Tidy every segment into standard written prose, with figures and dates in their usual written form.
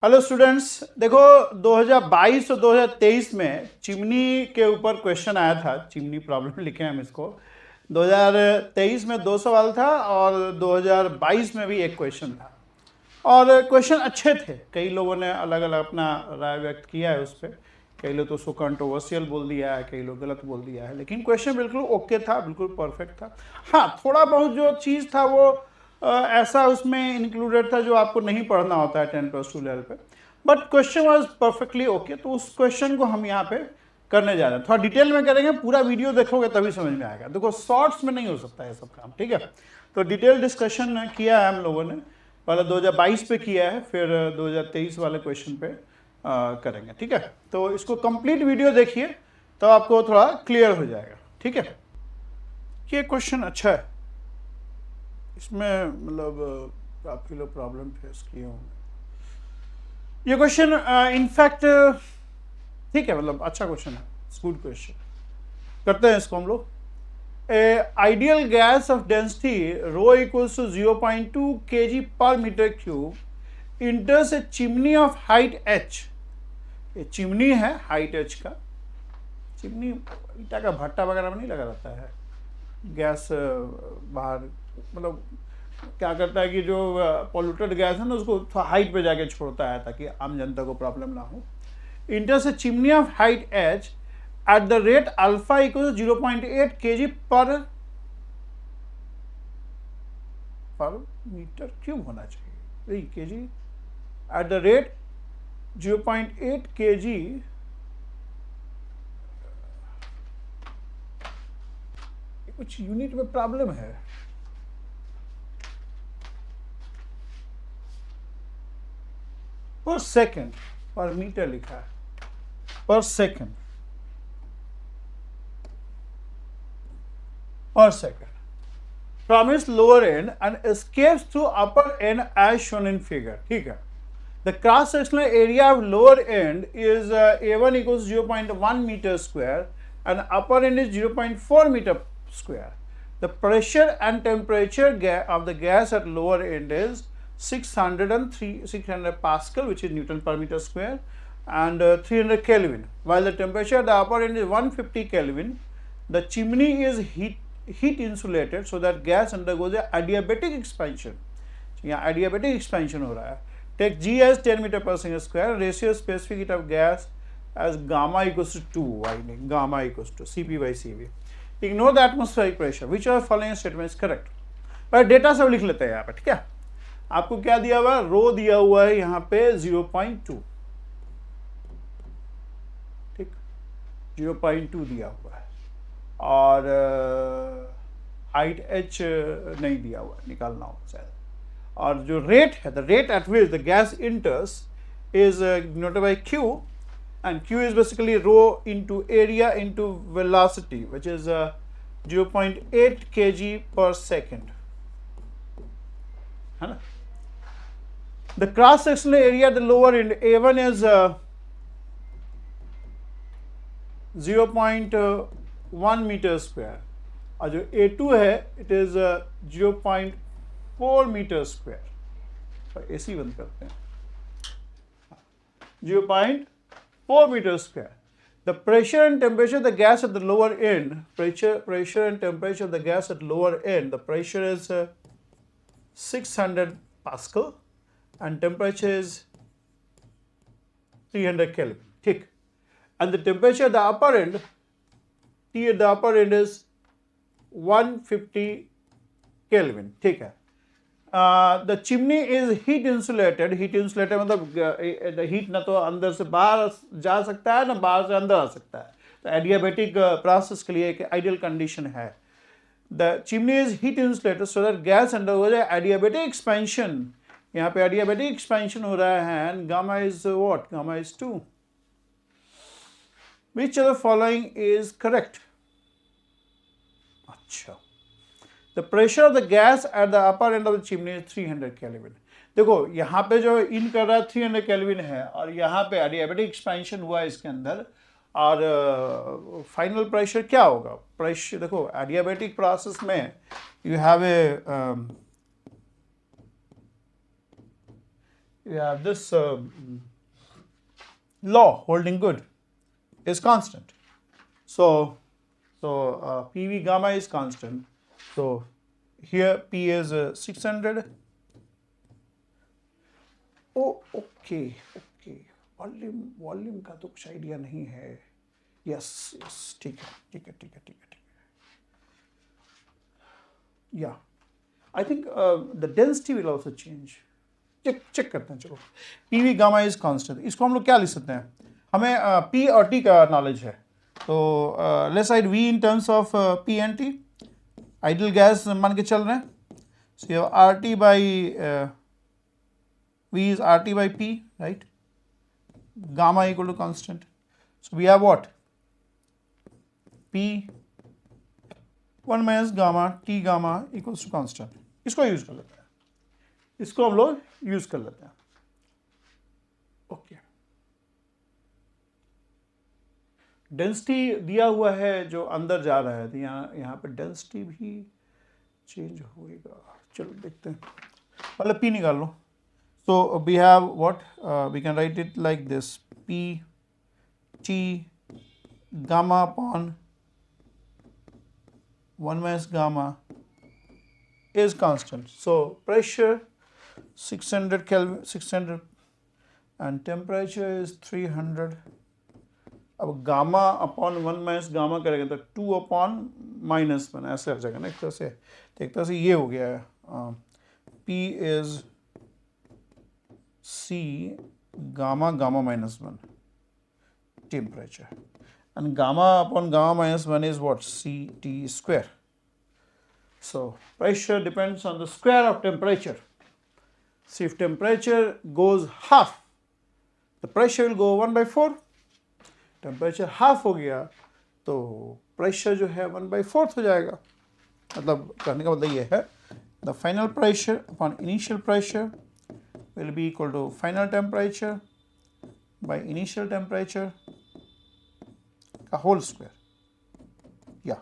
Hello students, देखो 2022 और 2023 में चिमनी के ऊपर क्वेश्चन आया था। चिमनी प्रॉब्लम लिखे हैं हम इसको। 2023 में 2 सवाल था और 2022 में भी एक क्वेश्चन था और क्वेश्चन अच्छे थे। कई लोगों ने अलग अलग अपना राय व्यक्त किया है उस पर। कई लोग तो उसको कंट्रोवर्शियल बोल दिया है, कई लोग गलत बोल दिया है, लेकिन क्वेश्चन बिल्कुल ओके था, बिल्कुल परफेक्ट था। हाँ, थोड़ा बहुत जो चीज़ था वो ऐसा उसमें इंक्लूडेड था जो आपको नहीं पढ़ना होता है 10+2 लेवल पे। But question was perfectly okay, तो उस क्वेश्चन को हम यहाँ पे करने जा रहे हैं। थोड़ा डिटेल में करेंगे, पूरा वीडियो देखोगे तभी समझ में आएगा। देखो शॉर्ट्स में नहीं हो सकता है सब काम, ठीक है। तो डिटेल डिस्कशन किया है हम लोगों ने। पहले 2022 पे किया है, फिर 2023 वाले क्वेश्चन पे करेंगे, ठीक है। तो इसको कंप्लीट वीडियो देखिए तो आपको थोड़ा क्लियर हो जाएगा, ठीक है। ये क्वेश्चन अच्छा है, इसमें मतलब काफ़ी लोग प्रॉब्लम फेस किए होंगे। ये क्वेश्चन इनफैक्ट ठीक है, मतलब अच्छा क्वेश्चन है, इट्स गुड क्वेश्चन। करते हैं इसको हम लोग। Ideal gas of density rho equals to 0.2 kg per metre cube enters a chimney of height h। ये चिमनी है हाइट h का। चिमनी ईटा का भट्टा वगैरह में नहीं लगा रहता है, गैस बाहर मतलब क्या करता है कि जो पॉल्यूटेड गैस है ना उसको थोड़ा हाइट पे जाके छोड़ता है ताकि आम जनता को प्रॉब्लम ना हो। इंटर्स a chimney of height h at the rate alpha equals 0.8 kg per metre cube होना चाहिए। kg at the rate 0.8 kg कुछ यूनिट में प्रॉब्लम है। पर सेकेंड, पर मीटर लिखा है, पर second, per second from its lower end and escapes through upper end as shown in figure, ठीक है। The cross sectional area of lower end is A1 equals 0.1 meter square and upper end is 0.4 meter square. The pressure and temperature of the gas at lower end is 600 Pascal, which is Newton per meter square, and 300 Kelvin, while the temperature at the upper end is 150 Kelvin. The chimney is heat insulated so that gas undergoes a adiabatic expansion. यहाँ adiabatic expansion हो रहा है. Take G as 10 meter per second square. Ratio specific heat of gas as gamma equals to 2. Gamma equals to Cp by Cv. Ignore the atmospheric pressure. Which of the following statement is correct? पर data सब लिख लेते हैं यहाँ पे, ठीक है। आपको क्या दिया हुआ है? रो दिया हुआ है यहाँ पे 0.2, ठीक, 0.2 दिया हुआ है और हाइट h नहीं दिया हुआ है, निकालना होगा शायद। और जो रेट है, the rate at which the gas इंटर्स is denoted by q, and q is basically rho into area into velocity, which is 0.8 kg per second, है ना। The cross sectional area at the lower end A1 is 0.1 meter square और जो A2 है it is 0.4 metre square. AC बंद करते हैं। 0.4 meter square. The pressure and temperature of the gas at the lower end, pressure and temperature of the gas at lower end, the pressure is 600 Pascal and temperature is 300 Kelvin, ठीक। And the temperature at the upper end, T at the upper end is 150 Kelvin, ठीक है। The chimney is heat insulated. Heat insulated मतलब heat ना तो अंदर से बाहर जा सकता है ना बाहर से अंदर आ सकता है। तो एडियाबेटिक प्रोसेस के लिए एक आइडियल कंडीशन है। The chimney is heat insulated so that gas undergoes adiabatic expansion. यहाँ पे adiabatic expansion हो रहा है and gamma is what? Gamma is 2. Which of the following is correct? अच्छा, The pressure of the gas at the upper end of the chimney is 300 Kelvin. देखो यहाँ पे जो इन कर रहा है 300 केल्विन है और यहाँ पे एडियाबेटिक एक्सपेंशन हुआ है इसके अंदर और फाइनल प्रेशर क्या होगा? प्रेशर देखो एडियाबेटिक प्रोसेस में you have this law holding good is constant. So PV gamma is constant. So here P is 600. Oh, okay. Volume का तो कुछ आइडिया नहीं है. यस, ठीक है. Yeah I think the density will also change. Check करते हैं. चलो, P V gamma is constant. इसको हम लोग क्या लिख सकते हैं? हमें पी और टी का नॉलेज है. तो let's write V in terms of P and T. Ideal gas मान के चल रहे हैं. So R T by V is RT by P, right? Gamma equal to constant. So we have what? P 1 minus gamma T gamma equals to constant. इसको use कर लेते हैं. इसको हम लोग यूज कर लेते हैं. ओके. डेंसिटी दिया हुआ है जो अंदर जा रहा है, तो यहाँ पे डेंसिटी भी चेंज होएगा. चलो देखते हैं. पहले P निकाल लो. So we have what? We can write it like this: P T gamma upon 1 minus gamma is constant. So pressure 600 Kelvin, 600, and temperature is 300. अब गामा अपॉन 1 माइनस गामा करेंगे तो 2 अपॉन माइनस 1 ऐसे आ जाएगा ना. एक तरह से ये हो गया है. P is C gamma minus 1 temperature, and gamma upon gamma minus 1 is what? CT square. So pressure depends on the square of temperature. So if temperature goes half, the pressure will go 1 by 4. Temperature half हो गया तो pressure जो है 1 by 4 हो जाएगा. मतलब कहने का मतलब ये है, the final pressure upon initial pressure will be equal to final temperature by initial temperature a whole square. Yeah.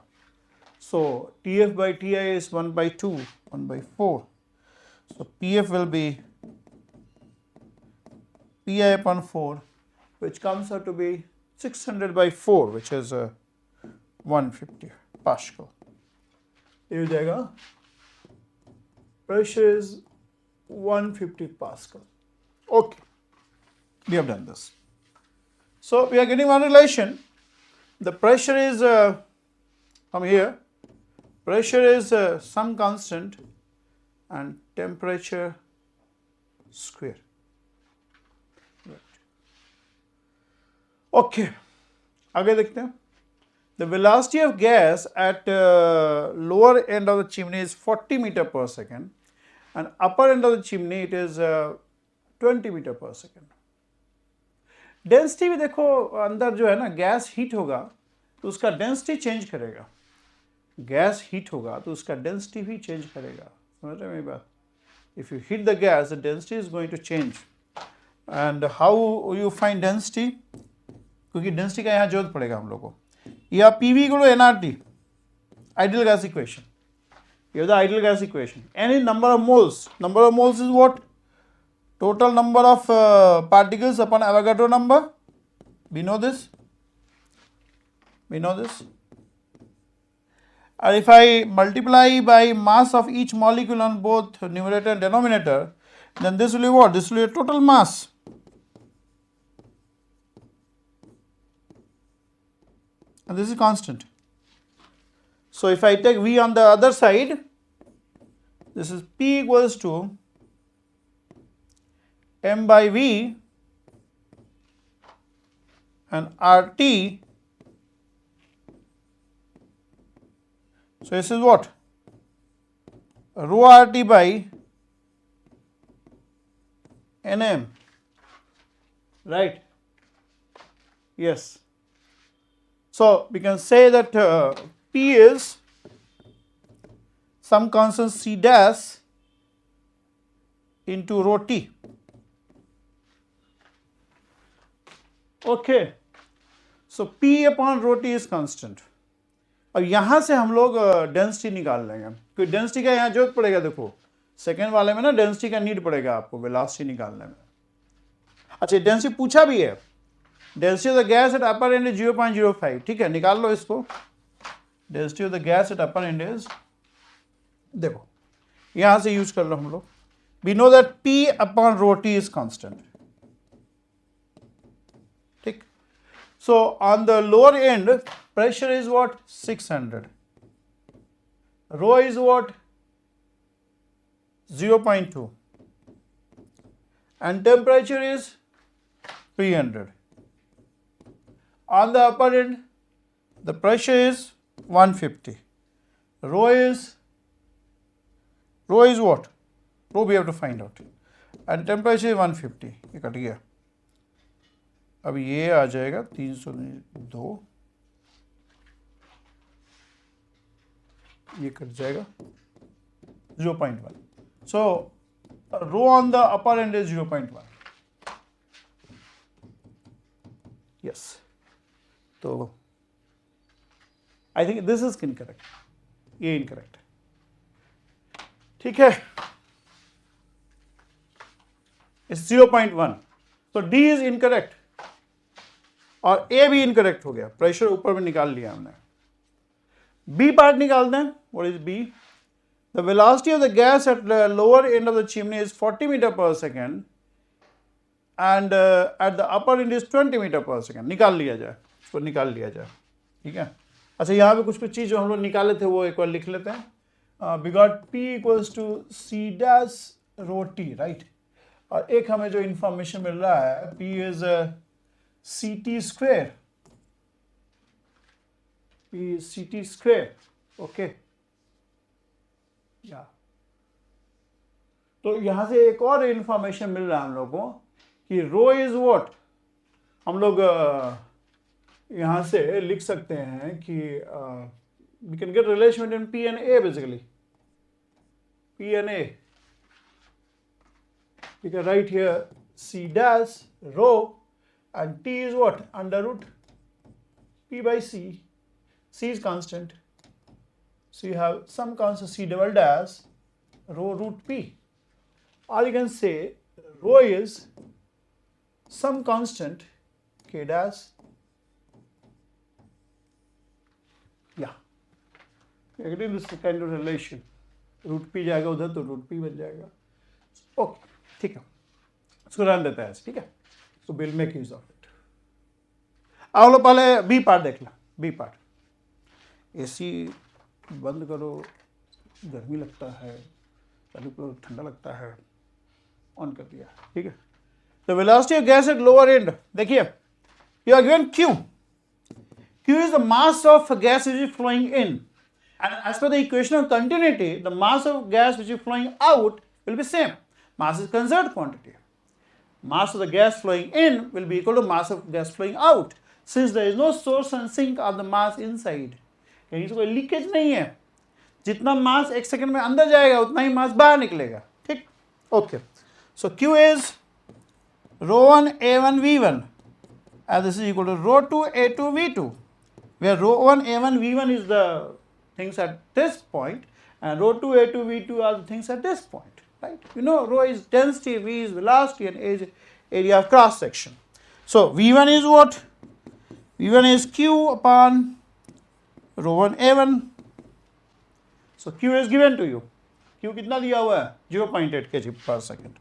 So TF by TI is 1 by 2, 1 by 4. So PF will be PI upon 4, which comes out to be 600 by 4, which is 150 Pascal. ये हो जाएगा. Pressure is 150 Pascal. Okay, we have done this. So we are getting one relation. The pressure is from here. Pressure is some constant and temperature square. Right. Okay. आगे देखते हैं. The velocity of gas at lower end of the chimney is 40 meter per second. And upper end of the chimney it is 20 meter per second. Density भी देखो, अंदर जो है ना gas heat होगा तो उसका डेंसिटी चेंज करेगा. गैस हीट होगा तो उसका डेंसिटी भी चेंज करेगा. समझ रहे मेरी बात? If you heat the gas the density is going to change. And how you find density? क्योंकि डेंसिटी का यहाँ जरूरत पड़ेगा हम लोग को. या PV equal to NRT, ideal gas equation. You have the ideal gas equation. Any number of moles. Number of moles is what? Total number of particles upon Avogadro number. We know this. And if I multiply by mass of each molecule on both numerator and denominator, then this will be what? This will be a total mass. And this is constant. So if I take V on the other side, this is P equals to M by V and RT. So this is what? Rho RT by Nm, right? Yes. So we can say that P is some constant C dash into rho T. Okay. So P upon rho T is constant. अब यहाँ से हम लोग density निकाल लेंगे. क्योंकि density का यहाँ जरूरत पड़ेगा. देखो सेकेंड वाले में ना डेंसिटी का नीड पड़ेगा आपको वेलोसिटी निकालने में. अच्छा डेंसिटी पूछा भी है, density of the gas at upper end is 0.05, ठीक है, निकाल लो इसको। Density of the gas at upper end is, देखो यहां से यूज कर लो हम लोग, we know that P upon rho T is constant, ठीक। So on the lower end pressure is what 600, rho is what 0.2 and temperature is 300. On the upper end, the pressure is 150. Rho is what? Rho we have to find out. And temperature is 150. ये cut गया। अब ये आ जाएगा 302, ये cut जाएगा 0.1. So rho on the upper end is 0.1. Yes. So I think this is incorrect. ये incorrect है, ठीक है। It's 0.1. So D is incorrect और A भी incorrect हो गया, प्रेशर ऊपर में निकाल लिया हमने। B पार्ट निकालते हैं। What is B? The velocity of the gas at the lower end of the chimney is 40 meter per second and at the upper end is 20 meter per second. निकाल लिया जाए, इसको निकाल लिया जाए, ठीक है। अच्छा यहाँ पे कुछ चीज़ जो हम लोग निकाले थे वो एक बार लिख लेते हैं। We got P equals to C dash rho T, right? और एक हमें जो इंफॉर्मेशन मिल रहा है P is CT square, P is CT square, okay? या तो यहां से एक और इंफॉर्मेशन मिल रहा है हम लोगों को कि रो इज व्हाट, हम लोग यहां से लिख सकते हैं कि we can get relation between P and A basically, P and A, we can write here C dash rho and T is what, under root P by C, C is constant. So you have some constant C double dash rho root P, or you can say rho is some constant K dash, yeah, again this kind of relation, root P जाएगा उधर तो root P बन जाएगा, okay ठीक है, इसको run देता है, ठीक है। So we'll make use of it. आप लोग पहले B पार्ट देख लो, B पार्ट, AC बंद करो, गर्मी लगता है, चालू करो ठंडा लगता है, ऑन कर दिया, ठीक है। तो velocity of gas at lower end, देखिए you are given Q. Q is the mass of gas which is flowing in, and as per the equation of continuity, the mass of gas which is flowing out will be same. Mass is conserved quantity. Mass of the gas flowing in will be equal to mass of gas flowing out. Since there is no source and sink of the mass inside, कहीं से कोई leakage नहीं है, जितना मास एक second में अंदर जाएगा उतना ही मास बाहर निकलेगा, ठीक, okay. So Q is ρ1 A1 V1 and this is equal to ρ2 A2 V2, where ρ1 A1 V1 is the things at this point and ρ2 A2 V2 are the things at this point, right? You know, rho is density, V is velocity and A is area of cross section. So V1 is what? V1 is Q upon ρ1 A1. So Q is given to you. Q कितना दिया हुआ है? 0.8 kg per second.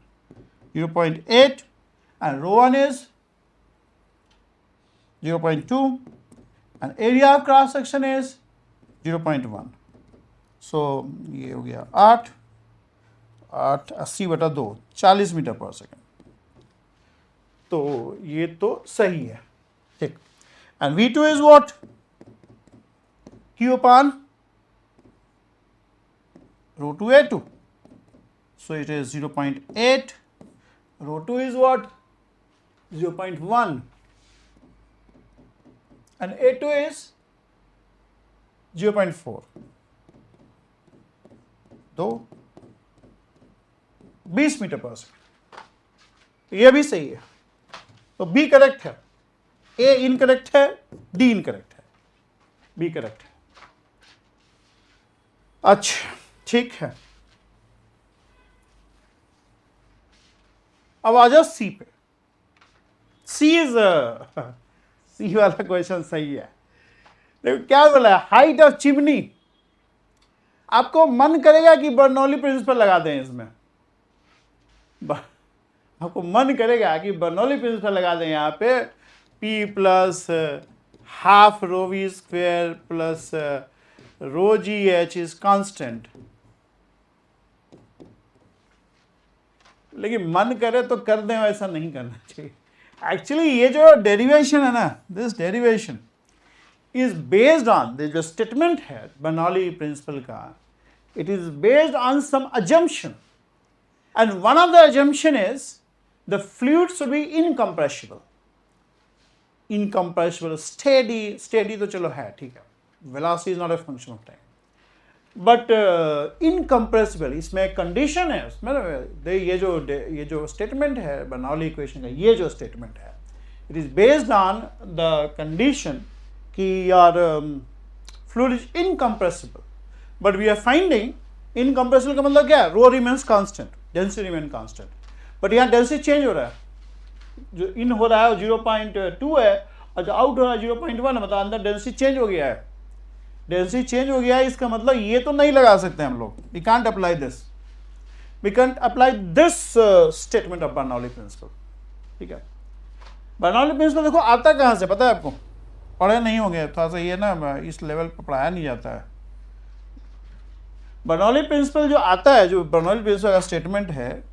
0.8 and ρ1 is 0.2 and area of cross section is 0.1. So ये हो गया 8 80/2 40 metre पर second. तो ये तो सही है, ठीक। And V2 is what? Q upon ρ2 A2. So it is 0.8. ρ2 is what? 0.1. And A2 is 0.4. तो 20 मीटर पर सेकेंड, ये भी सही है। तो B करेक्ट है, A इनकरेक्ट है, D इनकरेक्ट है, B करेक्ट है। अच्छा ठीक है, अब आ जाओ C पे। सी इज सी वाला क्वेश्चन सही है। देखो क्या बोला है, हाइट ऑफ चिमनी। आपको मन करेगा कि बर्नौली प्रिंसिपल लगा दें इसमें, आपको मन करेगा कि बर्नौली प्रिंसिपल लगा दें यहाँ पे, P plus half rho V square plus rho G H is constant. लेकिन मन करे तो कर दें, ऐसा नहीं करना चाहिए। एक्चुअली ये जो डेरिवेशन है ना, this derivation is based on, जो स्टेटमेंट है बर्नौली प्रिंसिपल का, it is based on some assumption, and one of the assumption is the fluid should be incompressible, steady तो चलो है, ठीक है, velocity is not a function of time, but incompressible, इसमें एक condition है, उसमें ये जो statement है बर्नौली इक्वेशन का, ये जो statement है, it is based on the condition कि your fluid is incompressible. But we are finding incompressible का मतलब क्या है, rho remains constant, density remain constant, but यहाँ डेंसिटी चेंज हो रहा है, जो इन हो रहा है 0.2 है और जो आउट हो रहा है 0.1 है, मतलब अंदर डेंसिटी चेंज हो गया है। डेंसिटी चेंज हो गया है, इसका मतलब ये तो नहीं लगा सकते हम लोग, we can't apply this, we can't apply this statement of Bernoulli principle, ठीक है। बर्नौली प्रिंसिपल देखो आता कहाँ से, पता है आपको, पढ़े नहीं होंगे, थोड़ा सा ये ना इस लेवल पर पढ़ाया नहीं जाता है। बर्नौली प्रिंसिपल जो आता है, जो बर्नौली प्रिंसिपल का स्टेटमेंट है,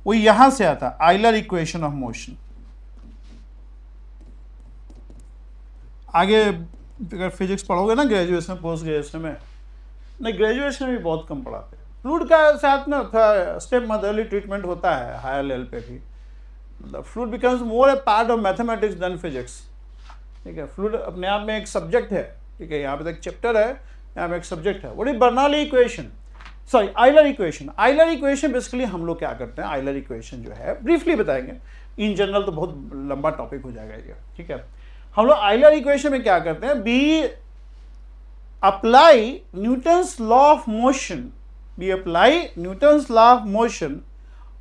वो यहां से आता है, आइलर इक्वेशन ऑफ मोशन। आगे अगर फिजिक्स पढ़ोगे ना ग्रेजुएशन पोस्ट ग्रेजुएशन में, नहीं ग्रेजुएशन में भी बहुत कम पढ़ाते हैं, फ्लूइड का साथ ना था स्टेप मदरली ट्रीटमेंट होता है हायर लेवल पे भी, मतलब fluid becomes more a part of mathematics than physics, ठीक है। फ्लूइड अपने आप में एक सब्जेक्ट है, ठीक है, यहाँ पे एक चैप्टर है, यहाँ पे एक सब्जेक्ट है। What is Bernoulli equation, sorry Euler equation. Euler equation basically हम लोग क्या करते हैं, आइलर इक्वेशन जो है ब्रीफली बताएंगे, इन जनरल तो बहुत लंबा टॉपिक हो जाएगा ये, ठीक है। हम लोग आइलर इक्वेशन में क्या करते हैं, we apply Newton's law of motion, we apply Newton's law of motion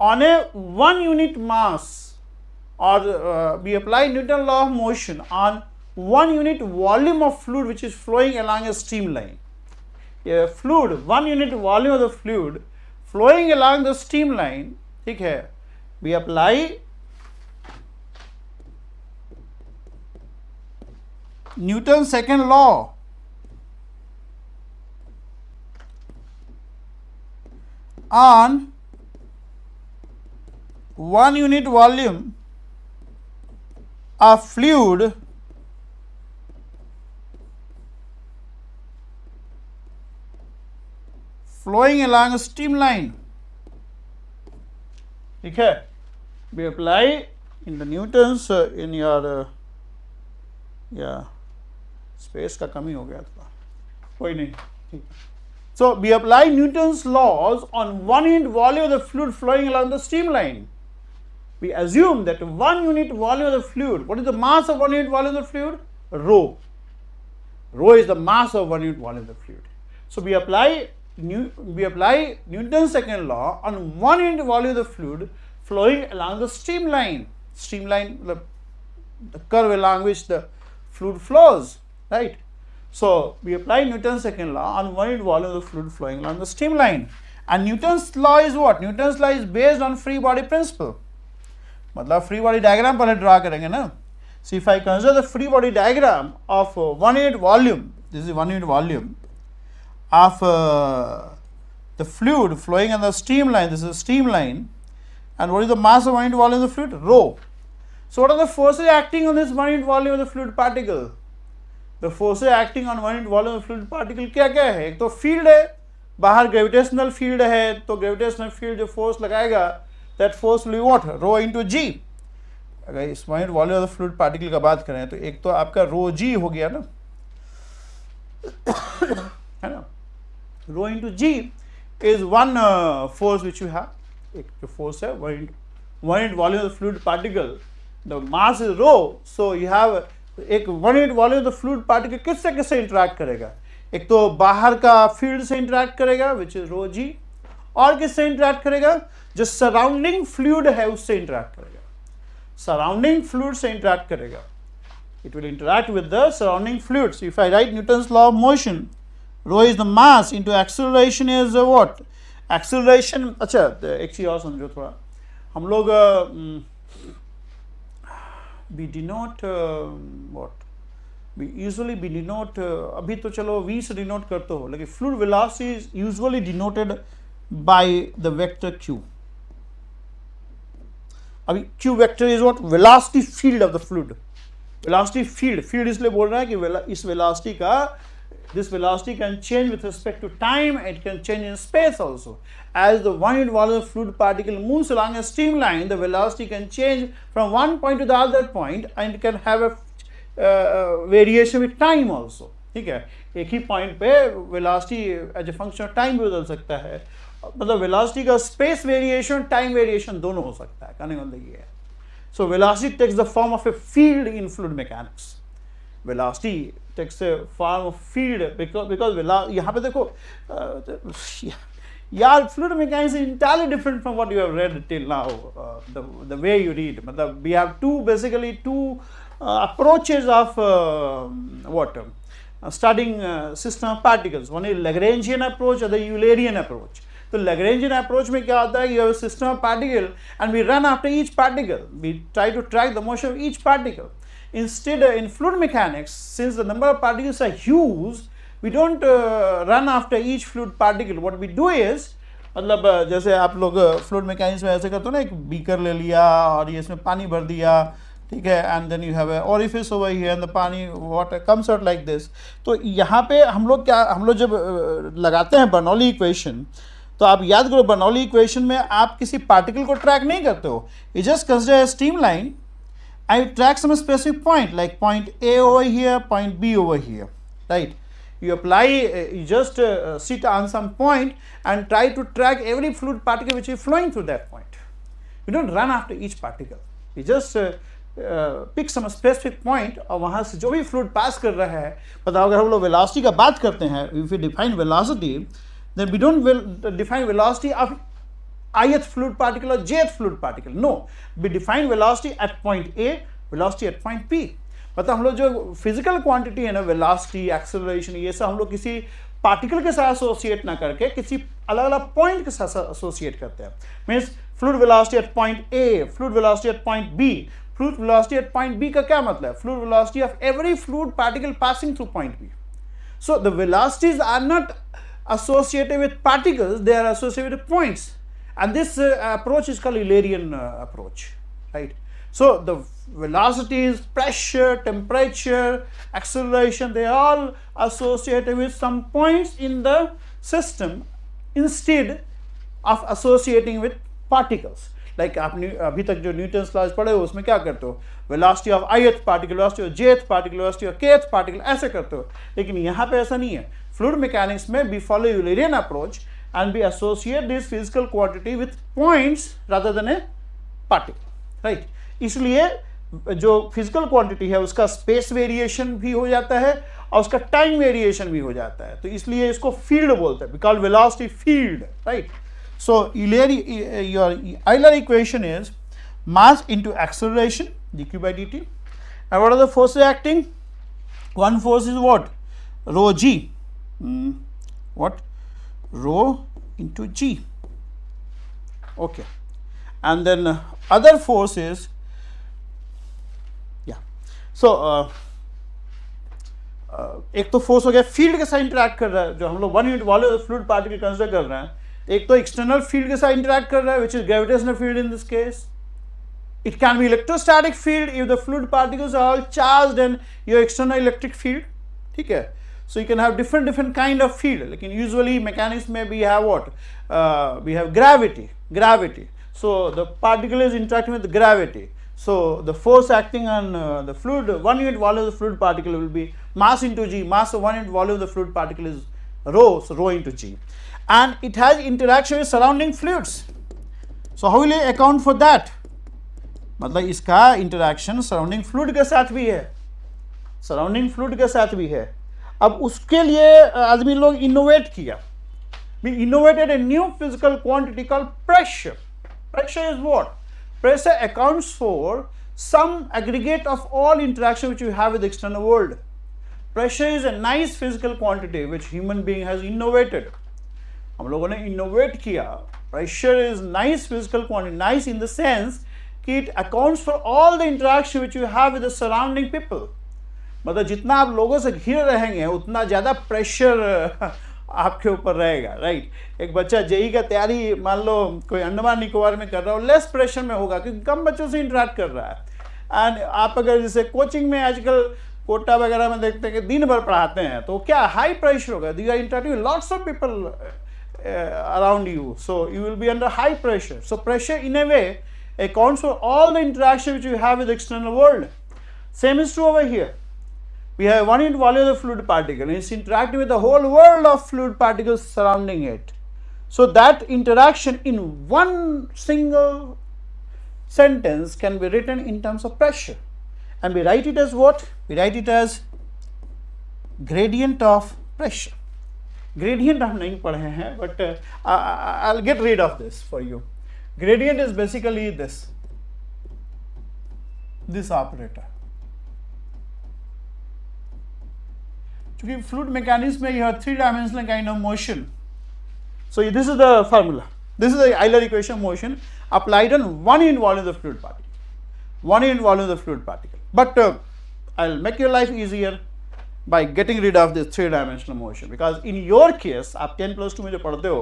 on a 1 unit mass, और we apply Newton law of motion on 1 unit volume of fluid which is flowing along a streamline. A fluid, 1 unit volume of the fluid flowing along the streamline, ठीक है, we apply Newton's second law on 1 unit volume of fluid flowing along a streamline, ठीक है। we apply in the Newton's in your space का कमी हो गया था, कोई नहीं, ठीक है। So we apply Newton's laws on 1 unit volume of the fluid flowing along the streamline. We assume that 1 unit volume of the fluid, what is the mass of 1 unit volume of the fluid? Rho. Rho is the mass of 1 unit volume of the fluid. So we apply Newton's second law on 1 unit volume of the fluid flowing along the streamline. Streamline, the curve along which the fluid flows, right? So we apply Newton's second law on 1 unit volume of the fluid flowing along the streamline. And Newton's law is what? Newton's law is based on free body principle. मतलब free body diagram पहले draw करेंगे ना. So if I consider the free body diagram of 1 unit volume, this is 1 unit volume of the fluid flowing on the streamline, this is streamline, and what is the mass of 1 unit volume of the fluid? Rho. So what are the forces acting on this 1 unit volume of the fluid particle? The forces acting on 1 unit volume of the fluid particle क्या क्या है? एक तो field है, बाहर gravitational field है, तो gravitational field जो force लगाएगा, that force will be what? Rho into g. अगर इस 1 unit volume of the fluid particle का बात करें तो एक तो आपका rho g हो गया ना, है ना? Rho into g is one force which you have. एक जो force है 1 unit volume of the fluid particle, the mass is rho, so you have एक 1 unit volume of the fluid particle किससे किससे interact करेगा? एक तो बाहर का field से interact करेगा which is rho g, और किससे interact करेगा? जो surrounding fluid है उससे interact करेगा. सराउंडिंग फ्लूइड से इंटरेक्ट करेगा, it will interact with the surrounding fluids. If I write Newton's law of motion, rho is the mass into acceleration is what? Acceleration, अच्छा एक चीज़ और समझो थोड़ा, हम लोग we denote what? We usually denote अभी तो चलो v से denote करते हो, लेकिन fluid velocity is usually denoted by the vector q. अभी q vector is what? Velocity field of the fluid. Velocity field इसलिए बोल रहा है कि इस वेलोसिटी का this velocity can change with respect to time, it can change in space also. As the one unit volume of fluid particle moves along a streamline, the velocity can change from one point to the other point and it can have a variation with time also. ठीक है, एक ही पॉइंट पे velocity as a function of time भी बदल सकता है, मतलब वेलोसिटी का स्पेस वेरिएशन टाइम वेरिएशन दोनों हो सकता है. कहने का मतलब ये है. So velocity takes the form of a field in fluid mechanics. Velocity takes a form of field because यहाँ पे देखो यार fluid mechanics is entirely different from what you have read till now. The way you read, मतलब we have two approaches of studying system of particles. One is Lagrangian approach, other Eulerian approach. तो Lagrangian approach में क्या होता है, you have a system of particle and we run after each particle, we try to track the motion of each particle. Instead in fluid mechanics, since the number of particles are huge, we don't run after each fluid particle. What we do is, मतलब जैसे आप लोग fluid mechanics में ऐसे करते हो ना, एक बीकर ले लिया और ये इसमें पानी भर दिया, ठीक है, and then you have a orifice over here and the pani water comes out like this. तो यहाँ पे हम लोग जब लगाते हैं बर्नौली इक्वेशन, तो आप याद करो बर्नौली इक्वेशन में आप किसी पार्टिकल को ट्रैक नहीं करते हो, you just consider a streamline and you track some specific point like point A over here, point B over here, right? You apply, you just sit on some point and try to track every fluid particle which is flowing through that point. You don't run after each particle. You just pick some specific point और वहाँ से जो भी fluid pass कर रहा है, बताओ अगर हम लोग velocity का बात करते हैं, if we define velocity, then we don't define velocity of ith fluid particle or jth fluid particle. No, we define velocity at point A, velocity at point P. मतलब हम लोग जो फिजिकल क्वांटिटी है ना, वेलोसिटी, एक्सेलरेशन, ये सब हम लोग किसी पार्टिकल के साथ एसोसिएट ना करके किसी अलग अलग पॉइंट के साथ एसोसिएट करते हैं. Means fluid velocity at point A, fluid velocity at point B. Fluid velocity at point B का क्या मतलब है? Fluid velocity of every fluid particle passing through point B. So the velocities are not associated with particles, they are associated with points, and this approach is called Eulerian approach, right? So the velocities, pressure, temperature, acceleration, they are all associated with some points in the system instead of associating with particles. Like आपने अभी तक जो Newton's laws पढ़े हो उसमें क्या करते हो, velocity of ith particle, velocity of jth particle, velocity of kth particle, ऐसे करते हो. लेकिन यहाँ पे ऐसा नहीं है. फ्लूइड मैकेनिक्स में we follow Eulerian approach and we associate this physical quantity with points rather than a particle, right? इसलिए जो फिजिकल क्वांटिटी है उसका स्पेस वेरिएशन भी हो जाता है और उसका टाइम वेरिएशन भी हो जाता है, तो इसलिए इसको फील्ड बोलते हैं, because velocity field, right? So your Euler equation is mass into acceleration dq by dt. And what are the forces acting? One force is what? Rho g. What? Rho into g. Okay. And then other force is, yeah. So एक तो force हो गया field के साथ interact कर रहा है, जो हम लोग वन यूनिट वाले फ्लूइड पार्टिकल कंसिडर कर रहे हैं. एक तो एक्सटर्नल फील्ड के साथ इंटरेक्ट कर रहा है, which is gravitational field in this case. It can be electrostatic field if the fluid particles are all charged and your external electric field. ठीक है, so you can have different kind of field. लेकिन usually mechanics में we have what? We have gravity. So the particle is interacting with gravity. So the force acting on the fluid, 1 unit volume of the fluid particle will be mass into g. Mass of 1 unit volume of the fluid particle is rho, so rho into g. And it has interaction with surrounding fluids. So how will you account for that? मतलब इसका interaction surrounding fluid के साथ भी है, surrounding fluid के साथ भी है. अब उसके लिए आदमी लोग इनोवेट किया. We innovated a new physical quantity called pressure. Pressure is what? Pressure accounts for sum aggregate of all interaction which you have with the external world. Pressure is a nice physical quantity which human being has innovated. हम लोगों ने innovate किया. Pressure is nice physical quantity, nice in the sense कि it accounts for all the interaction which you have with the surrounding people. मतलब जितना आप लोगों से घिरे रहेंगे उतना ज़्यादा प्रेशर आपके ऊपर रहेगा, राइट. एक बच्चा जेई का तैयारी मान लो कोई अंडमान निकोबार में कर रहा हो, लेस प्रेशर में होगा क्योंकि कम बच्चों से इंटरेक्ट कर रहा है. एंड आप अगर जैसे कोचिंग में आजकल कोटा वगैरह में देखते हैं कि दिन भर पढ़ाते हैं तो क्या हाई प्रेशर होगा. You are interacting with lots of people around you, so you will be under high pressure. So pressure in a way accounts for all the interaction which you have with the external world. Same is true over here. We have one unit volume of the fluid particle. It's interacting with the whole world of fluid particles surrounding it. So that interaction in one single sentence can be written in terms of pressure. And we write it as what? We write it as gradient of pressure. Gradient हम नहीं पढ़े हैं, but I'll get rid of this for you. Gradient is basically this operator. क्योंकि fluid mechanics में you have three-dimensional kind of motion. So this is the formula. This is the Euler equation motion applied on one unit volume of the fluid particle. One unit volume of the fluid particle. But I'll make your life easier by getting rid of this three-dimensional motion, because in your case आप 10+2 में जो पढ़ते हो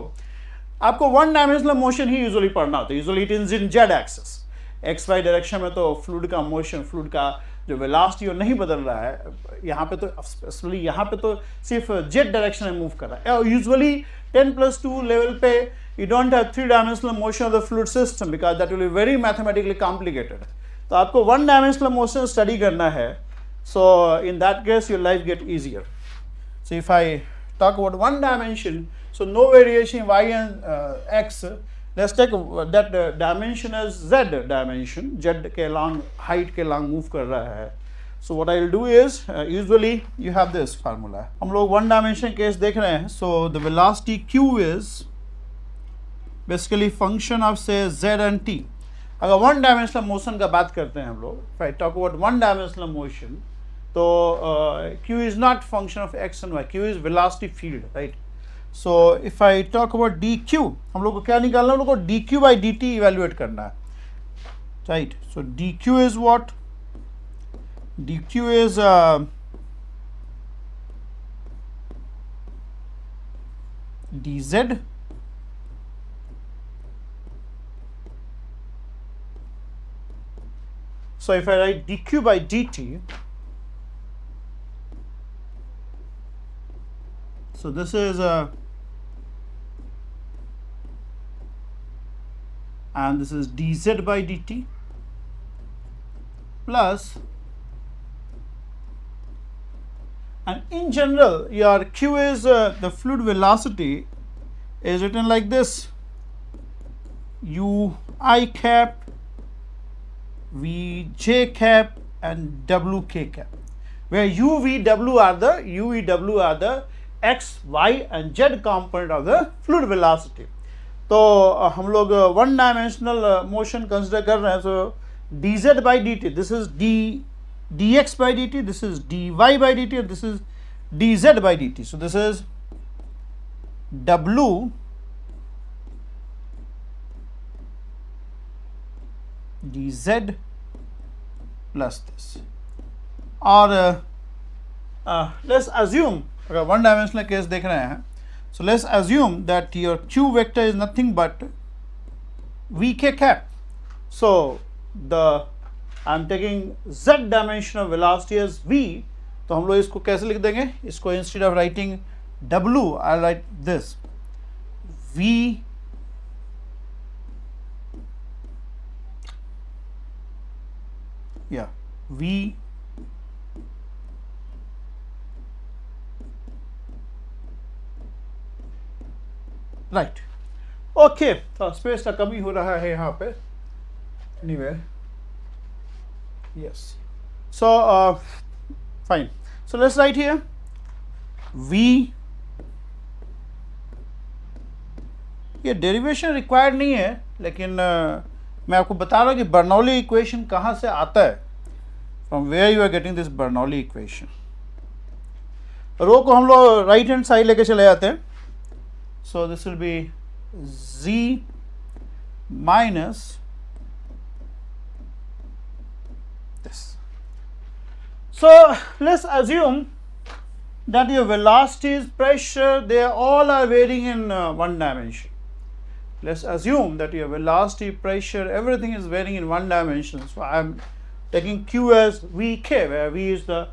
आपको one dimensional motion ही usually पढ़ना होता है. Usually it is in z axis. x y direction में तो फ्लूइड का मोशन, फ्लूइड का जो वेलोसिटी नहीं बदल रहा है. यहाँ पे तो स्पेशली यहाँ पे तो सिर्फ z डायरेक्शन में मूव कर रहा है. यूजुअली 10+2 लेवल पे you don't have three-dimensional motion of the fluid system because that will be very mathematically complicated. तो आपको one dimensional motion स्टडी करना है. So in that case your life get easier. So if I talk about one dimension, so no variation in y and x. Let's take that dimension as z dimension. Z के along height के along move कर रहा है. So what I will do is usually you have this formula. हम लोग one dimension case देख रहे हैं. So the velocity q is basically function of say z and t. अगर one dimensional motion का बात करते हैं हम लोग, if I talk about one dimensional motion, तो q is not function of x and y. q is velocity field, right? So if I talk about dq, हम लोग को क्या निकालना है? हम लोग को dq by dt evaluate करना है, right? So dq is what? dq is dz so if I write dq by dt, so this is and this is dz by dt plus, and in general your q is the fluid velocity is written like this: u I cap, v j cap and w k cap, where u v w are the x, y and z component of the fluid velocity. तो हम लोग one dimensional motion consider कर रहे हैं. सो dz by dt, this is dx by dt, this is dy by dt and this is dz by dt. So this is w dz plus this. और let's assume अगर one dimensional case देख रहे हैं, so let's assume that your q vector is nothing but vk cap. So I'm taking z dimension of velocity as v. तो हम लोग इसको कैसे लिख देंगे? इसको instead of writing w, I'll write this v v right. Okay, तो space का कमी हो रहा है यहाँ पे. Anyway, yes. So fine. So let's write here v. ये डेरिवेशन रिक्वायर्ड नहीं है, लेकिन मैं आपको बता रहा हूँ कि बर्नौली इक्वेशन कहाँ से आता है, from where you are getting this Bernoulli equation. Rho को हम लोग राइट हैंड साइड लेके चले जाते हैं, so this will be z minus this. So let's assume that your velocities, pressure, they all are varying in one dimension. Let's assume that your velocity, pressure, everything is varying in one dimension. So I am taking Q as Vk, where V is the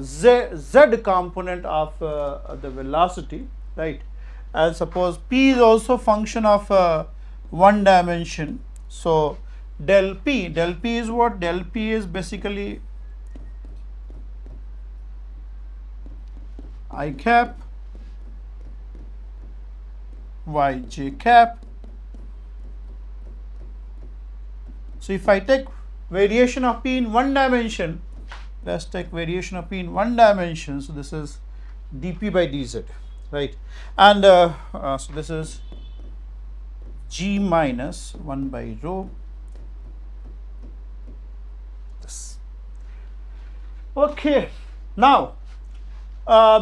z component of the velocity, right? And suppose P is also function of one dimension. So del P is what? Del P is basically I cap yj cap. So if I take variation of P in one dimension, let's take variation of P in one dimension. So this is dP by dz, right? And so this is g minus 1 by rho this. Okay, now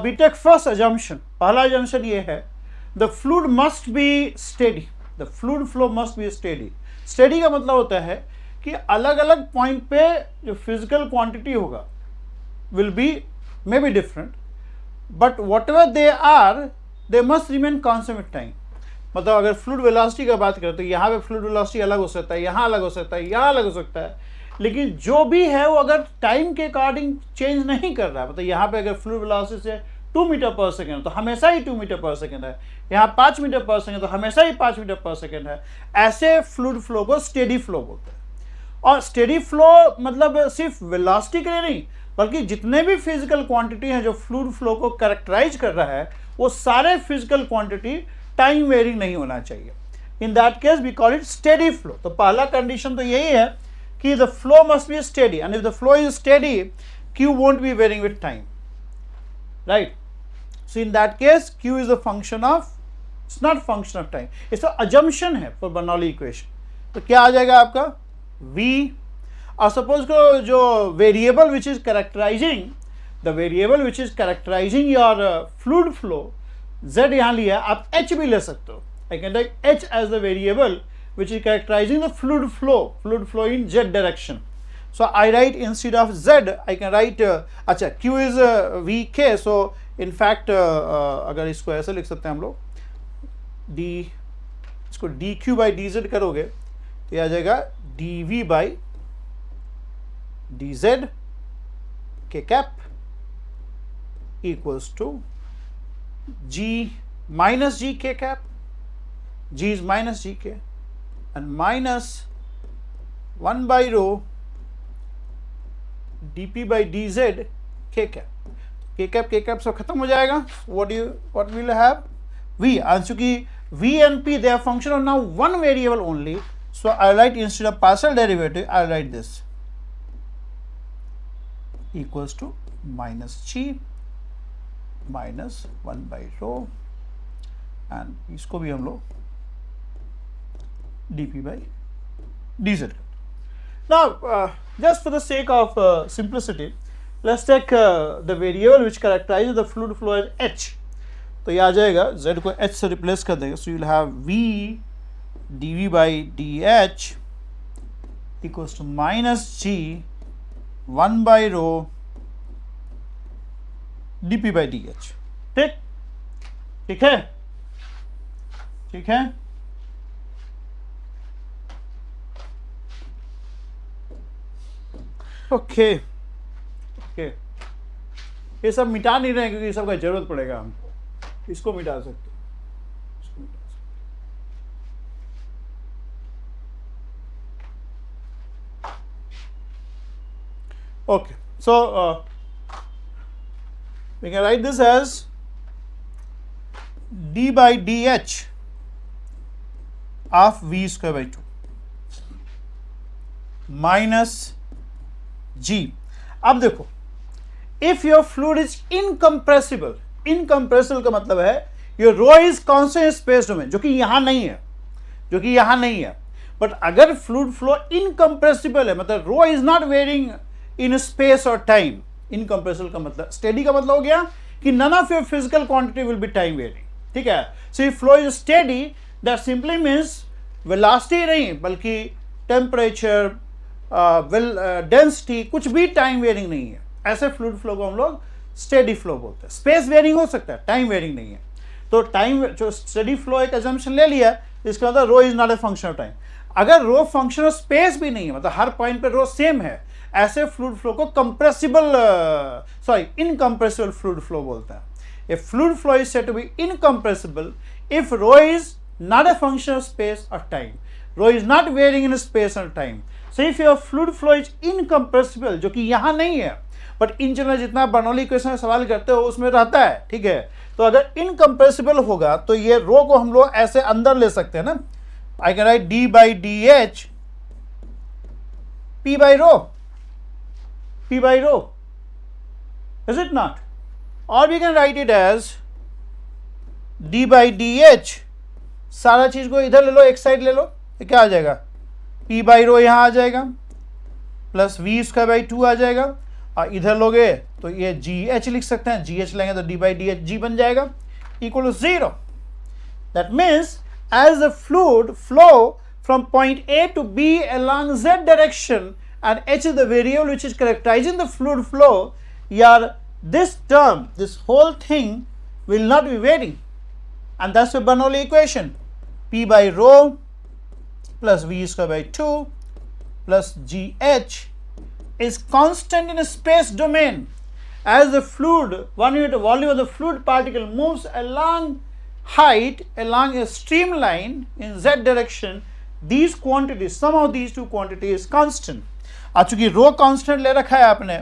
we take first assumption. पहला assumption ये है, the fluid must be steady, the fluid flow must be steady. Steady का मतलब होता है कि अलग अलग पॉइंट पे जो फिजिकल क्वांटिटी होगा will be may be different, but whatever they are they must remain constant with time. मतलब अगर फ्लूइड वेलोसिटी का बात करें तो यहाँ पे फ्लूइड वेलोसिटी अलग हो सकता है, यहाँ अलग हो सकता है, यहाँ अलग हो सकता है, लेकिन जो भी है वो अगर टाइम के अकॉर्डिंग चेंज नहीं कर रहा है। मतलब यहाँ पे अगर फ्लूइड वेलोसिटी से 2 मीटर पर सेकेंड तो हमेशा ही 2 मीटर पर सेकेंड है, यहाँ 5 मीटर पर सेकेंड तो हमेशा ही 5 मीटर पर सेकेंड है। ऐसे फ्लूइड फ्लो को स्टेडी फ्लो बोलते हैं। और स्टेडी फ्लो मतलब सिर्फ वेलोसिटी के लिए नहीं, बल्कि जितने भी फिजिकल क्वांटिटी हैं जो फ्लूइड फ्लो को कैरेक्टराइज कर रहा है वो सारे फिजिकल क्वांटिटी टाइम वेरिंग नहीं होना चाहिए। In that case we call it steady flow. तो पहला कंडीशन तो यही है कि the flow must be steady, and if the flow is steady Q won't be varying with time, right? So in that case Q is a function of, it's not function of time, it's an assumption है for Bernoulli equation। तो क्या आ जाएगा आपका V, और suppose को जो variable which is characterising, the variable which is characterising your fluid flow Z यहाँ लिया, आप H भी ले सकते हो। I can take H as the variable which is characterizing the fluid flow in Z direction. So I write instead of Z, I can write अच्छा Q is Vk, so in fact अगर इसको ऐसे लिख सकते हैं हम लोग, इसको dq by dz करोगे तो यह आ जाएगा dv by dz k cap equals to g minus g k cap, g is minus g k, and minus 1 by rho dp by dz k cap. k cap सब खत्म हो जाएगा। what will have v, और चूंकि v and p they are function of now one variable only, so I write instead of partial derivative I write this equals to minus g minus 1 by rho, and इसको भी हम लोग dp by dz। Now just for the sake of simplicity, let's take the variable which characterizes the fluid flow as h। तो ये आ जाएगा, z को h से रिप्लेस कर देंगे, so you will have v dv by dh equals to minus g 1 by rho dp by dh। ठीक है, ठीक है। ओके, ये सब मिटा नहीं रहे क्योंकि सबका जरूरत पड़ेगा हमको। इसको मिटा सकते, okay. So we can write this as d by dh of v square by 2 minus g। अब देखो, if your fluid is incompressible, incompressible का मतलब है your rho is constant space domain, जो कि यहां नहीं है, बट अगर फ्लूइड फ्लो इनकम्प्रेसिबल है, मतलब rho is not varying in space और टाइम, इनकम्प्रेसिबल का मतलब, स्टेडी का मतलब हो गया कि none of your physical quantity will be time varying, ठीक है। So if flow is steady that simply means velocity नहीं बल्कि टेम्परेचर, डेंसिटी, कुछ भी टाइम वेरिंग नहीं है, ऐसे फ्लूइड फ्लो को हम लोग स्टेडी फ्लो बोलते हैं। स्पेस वेरिंग हो सकता है, टाइम वेरिंग नहीं है। तो टाइम जो स्टेडी फ्लो एक अजम्पशन ले लिया, इसका मतलब rho is not a function of time. अगर रो फंक्शन ऑफ स्पेस भी नहीं है, मतलब हर पॉइंट पे रो सेम है, ऐसे फ्लूइड फ्लो को कंप्रेसिबल इनकम्प्रेसिबल फ्लूइड फ्लो बोलते हैं। A fluid flow is said to be incompressible if rho is not a function of space और time, rho is not varying in space और time. So if your fluid flow is incompressible, जो कि यहां नहीं है, but in general जितना Bernoulli equation में सवाल करते हो उसमें रहता है, ठीक है। तो अगर इनकम्प्रेसिबल होगा तो ये रो को हम लोग ऐसे अंदर ले सकते हैं ना, I can write D by D H P by rho, P by rho, is it not? Or we can write it as d by dh, सारा चीज को इधर ले लो, एक साइड ले लो, ये क्या आ जाएगा, P by rho यहाँ आ जाएगा, प्लस v स्क्वायर बाई 2 आ जाएगा, और इधर लोगे तो ये GH लिख सकते हैं, GH लेंगे तो d by dh g बन जाएगा, equal to 0. That means as the fluid flow from point A to B along Z direction, and h is the variable which is characterizing the fluid flow, this term, this whole thing will not be varying, and that's the Bernoulli equation. P by rho plus v square by 2 plus gh is constant in a space domain. As the fluid, 1 unit volume of the fluid particle moves along height along a streamline in z direction, these quantities, sum of these two quantities is constant. आज चूंकि रो constant ले रखा है आपने,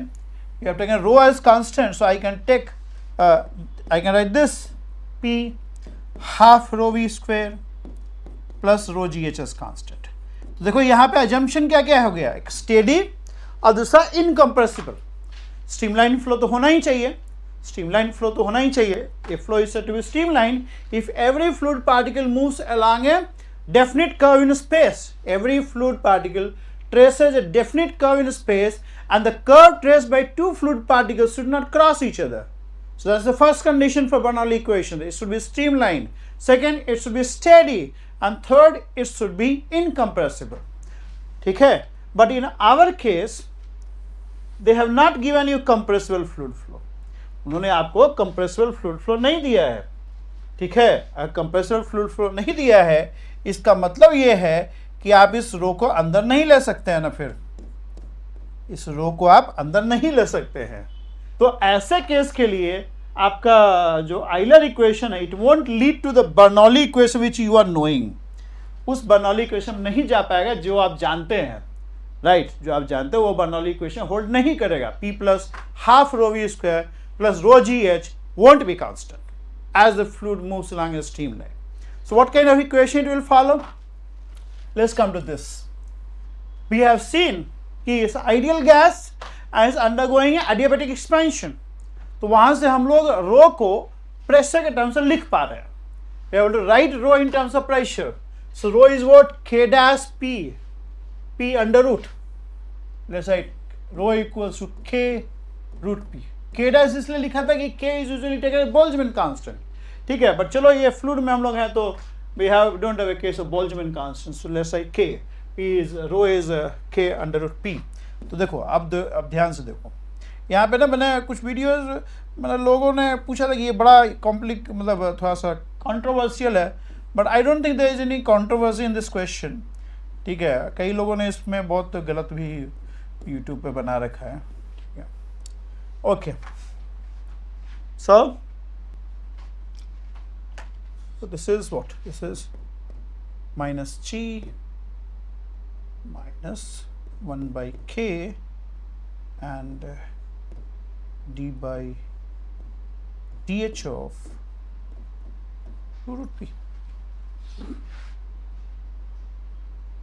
you have taken rho as constant, so I can take I can write this p half rho v square plus rho gh as constant. तो देखो यहाँ पे assumption क्या क्या हो गया, एक स्टेडी और दूसरा इनकम्प्रेसिबल। स्ट्रीमलाइन फ्लो तो होना ही चाहिए, स्ट्रीमलाइन फ्लो तो होना ही चाहिए। A flow is said to be streamline if every fluid particle moves along a definite curve in space, every fluid particle traces a definite curve in space, and the curve traced by two fluid particles should not cross each other. So that's the first condition for Bernoulli equation. It should be streamlined. Second, it should be steady, and third, it should be incompressible. ठीक है? But in our case, they have not given you compressible fluid flow. उन्होंने आपको compressible fluid flow नहीं दिया है, ठीक है। अगर compressible fluid flow नहीं दिया है, इसका मतलब ये है कि आप इस रो को अंदर नहीं ले सकते हैं ना, फिर इस रो को आप अंदर नहीं ले सकते हैं। तो ऐसे केस के लिए आपका जो आइलर इक्वेशन है, it won't lead to the Bernoulli equation which you are knowing, उस बर्नौली इक्वेशन नहीं जा पाएगा जो आप जानते हैं, राइट। जो आप जानते हो वो बर्नौली इक्वेशन होल्ड नहीं करेगा। p plus half rho V square plus rho G H won't be constant as the fluid moves along a streamline. So what kind of equation it will follow? Let's come to this. We have seen कि इस ideal gas is undergoing adiabatic expansion. तो वहां से हम लोग रो को pressure के terms में लिख पा रहे हैं। We have to write rho in terms of pressure. So rho is what? K dash P, P under root. Let's write rho equals to K root P. K dash इसलिए लिखा था कि K is usually taken as Boltzmann constant. ठीक है, but चलो ये fluid में हम लोग हैं तो we don't have a case of Boltzmann constant, so let's say K, P is rho is K under root P. तो देखो अब ध्यान से देखो, यहाँ पे ना मैंने कुछ वीडियोस, मतलब लोगों ने पूछा था कि ये बड़ा मतलब थोड़ा सा कंट्रोवर्शियल है, but I don't think there is any controversy in this question, ठीक है। कई लोगों ने इसमें बहुत गलत भी यूट्यूब पे बना रखा है, okay. So this is what? This is minus g minus 1 by k and d by dh of 2 root p.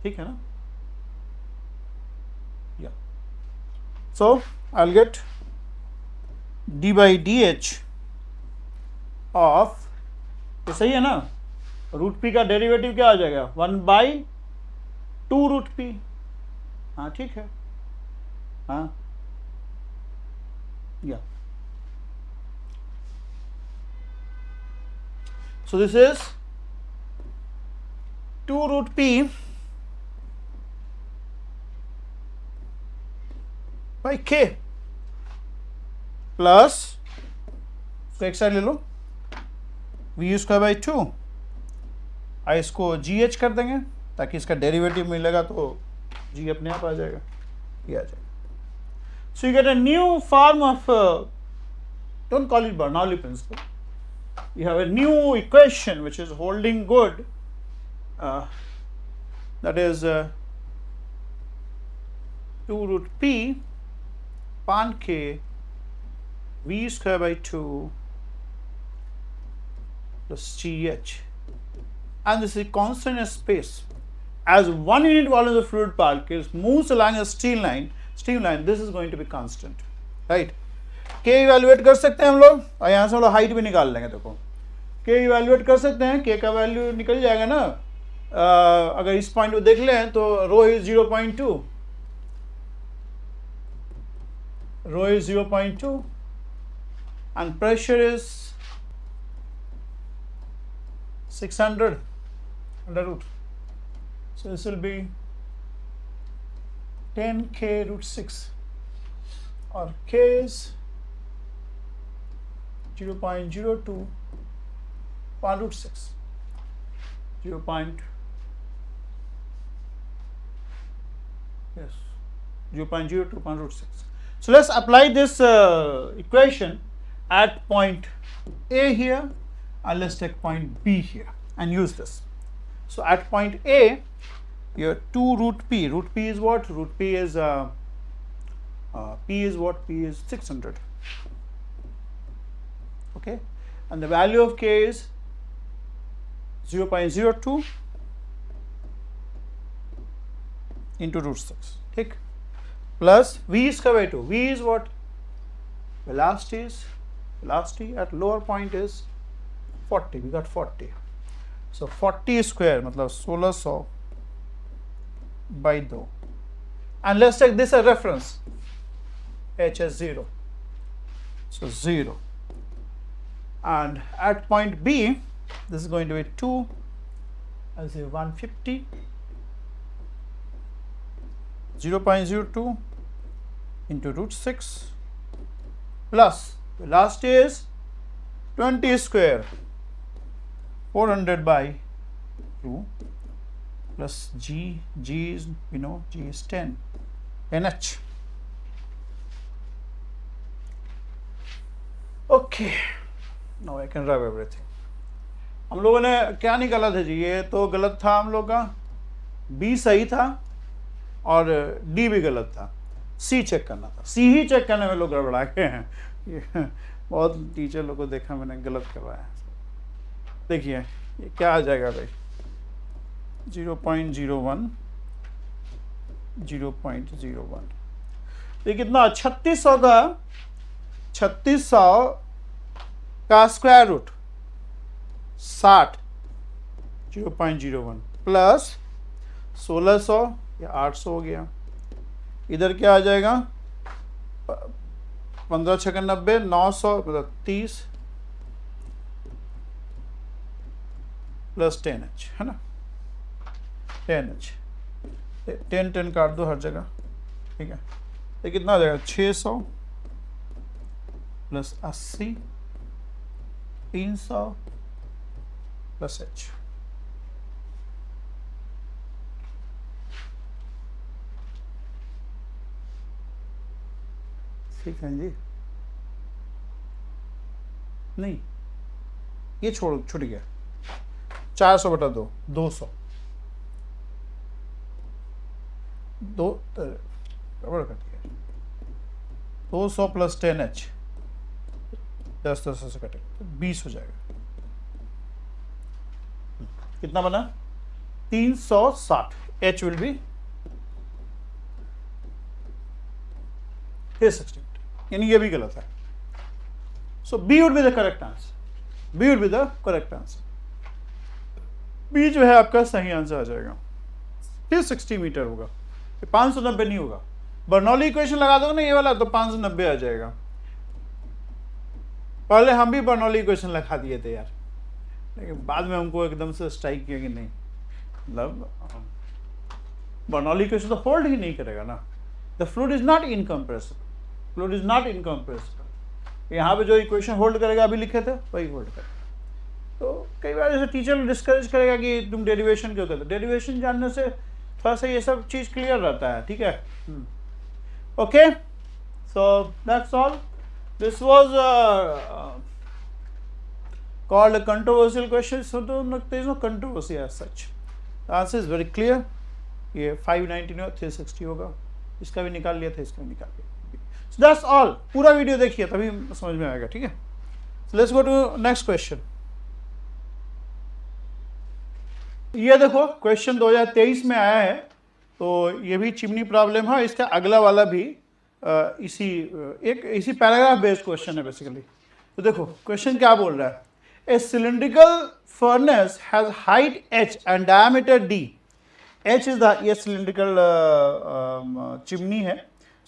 ठीक है ना? Yeah. So I'll get d by dh of, तो सही है ना, रूट पी का डेरिवेटिव क्या आ जाएगा, 1 by 2 रूट पी। हाँ ठीक है, हाँ yeah so this is 2 root P by K plus, तो एक साइड ले लो, वी स्क्वायर बाई 2, इसको जी एच कर देंगे ताकि इसका डेरिवेटिव मिलेगा तो जी अपने आप आ जाएगा, ये आ जाएगा। So you get a new form of, don't call it Bernoulli principle, you have a new equation which is holding good, that is 2 root p upon k v square by 2 plus gh, and this is constant in space. As 1 unit volume of the fluid particles moves along a streamline, this is going to be constant, right? के evaluate कर सकते हैं हम लोग, और यहाँ से हम लोग हाइट भी निकाल लेंगे। देखो के इवेल्युएट कर सकते हैं, के का वैल्यू निकल जाएगा ना। अगर इस पॉइंट को देख लें तो rho is 0.2, rho is 0.2 and pressure is 600 under root, so this will be 10k root 6, or k is 0.02 upon root 6, 0.02 upon root 6. So let's apply this equation at point A here, and let's take point B here and use this. So at point A, your 2 root p, root p is what? Root p is p is what? P is 600. Okay, and the value of k is 0.02 into root 6, ठीक, plus v square by 2. V is what? Velocity at lower point is 40, we got 40, so 40 square मतलब 1600 by 2, and let's take this as reference, h is 0, so 0, and at point B this is going to be 2, I'll say 150, 0.02 into root 6 plus velocity is 20 square, 400 by 2 plus g is, we know g is 10 nh. Okay, now I can write everything. हम लोगों ने क्या निकाला था जी? ये तो गलत था हम लोग का, बी सही था और डी भी गलत था, सी चेक करना था। सी ही चेक करने में लोग गड़बड़ा गए हैं, ये बहुत टीचर लोग को देखा मैंने गलत करवाया। देखिए ये क्या आ जाएगा भाई, 0.01, 0.01, ये कितना 3600 का, 3600 का स्क्वायर रूट 60, 0.01 प्लस 1600 या 800 हो गया। इधर क्या आ जाएगा, 15 छक्के 90, 900 मतलब 30 प्लस 10h, है ना, 10h, 10 काट दो हर जगह, ठीक है। ये कितना आ जाएगा, 600 प्लस 80, 300 प्लस h, ठीक है जी। नहीं ये छूट गया, 400 बटा 2, 200, गड़बड़ कर दिया, 200 प्लस 10h, 10 से कटे 20 हो जाएगा। कितना बना, 360, h विल बी 360, यानी ये भी गलत है। So B would be the correct answer, B would be the correct answer, B जो है आपका सही आंसर आ जाएगा, 360 मीटर होगा, 590 नहीं होगा। बर्नौली इक्वेशन लगा दो ना ये वाला तो 590 आ जाएगा। पहले हम भी बर्नौली इक्वेशन लगा दिए थे यार, लेकिन बाद में हमको एकदम से स्ट्राइक किया कि नहीं, मतलब बर्नौली इक्वेशन तो होल्ड ही नहीं करेगा ना। The fluid is not incompressible, fluid is not incompressible. यहाँ पे जो इक्वेशन होल्ड करेगा अभी लिखे थे वही होल्ड करेगा। तो कई बार जैसे टीचर डिस्करेज करेगा कि तुम डेरिवेशन क्यों करते हो, डेरिवेशन जानने से थोड़ा सा ये सब चीज़ क्लियर रहता है, ठीक है। Okay, so that's all. This was called a controversial question, so there is no controversy as such. The answer is very clear. ये 590 और 360 होगा, इसका भी निकाल लिया था, इसका भी निकाल लिया। So that's all. पूरा वीडियो देखिए तभी समझ में आएगा, ठीक है। So let's go to next question. ये देखो क्वेश्चन 2023 में आया है, तो ये भी चिमनी प्रॉब्लम है। इसका अगला वाला भी इसी पैराग्राफ बेस्ड क्वेश्चन है बेसिकली। तो देखो क्वेश्चन क्या बोल रहा है, a cylindrical furnace has height h and diameter d। h is the, ये सिलिंड्रिकल चिमनी है,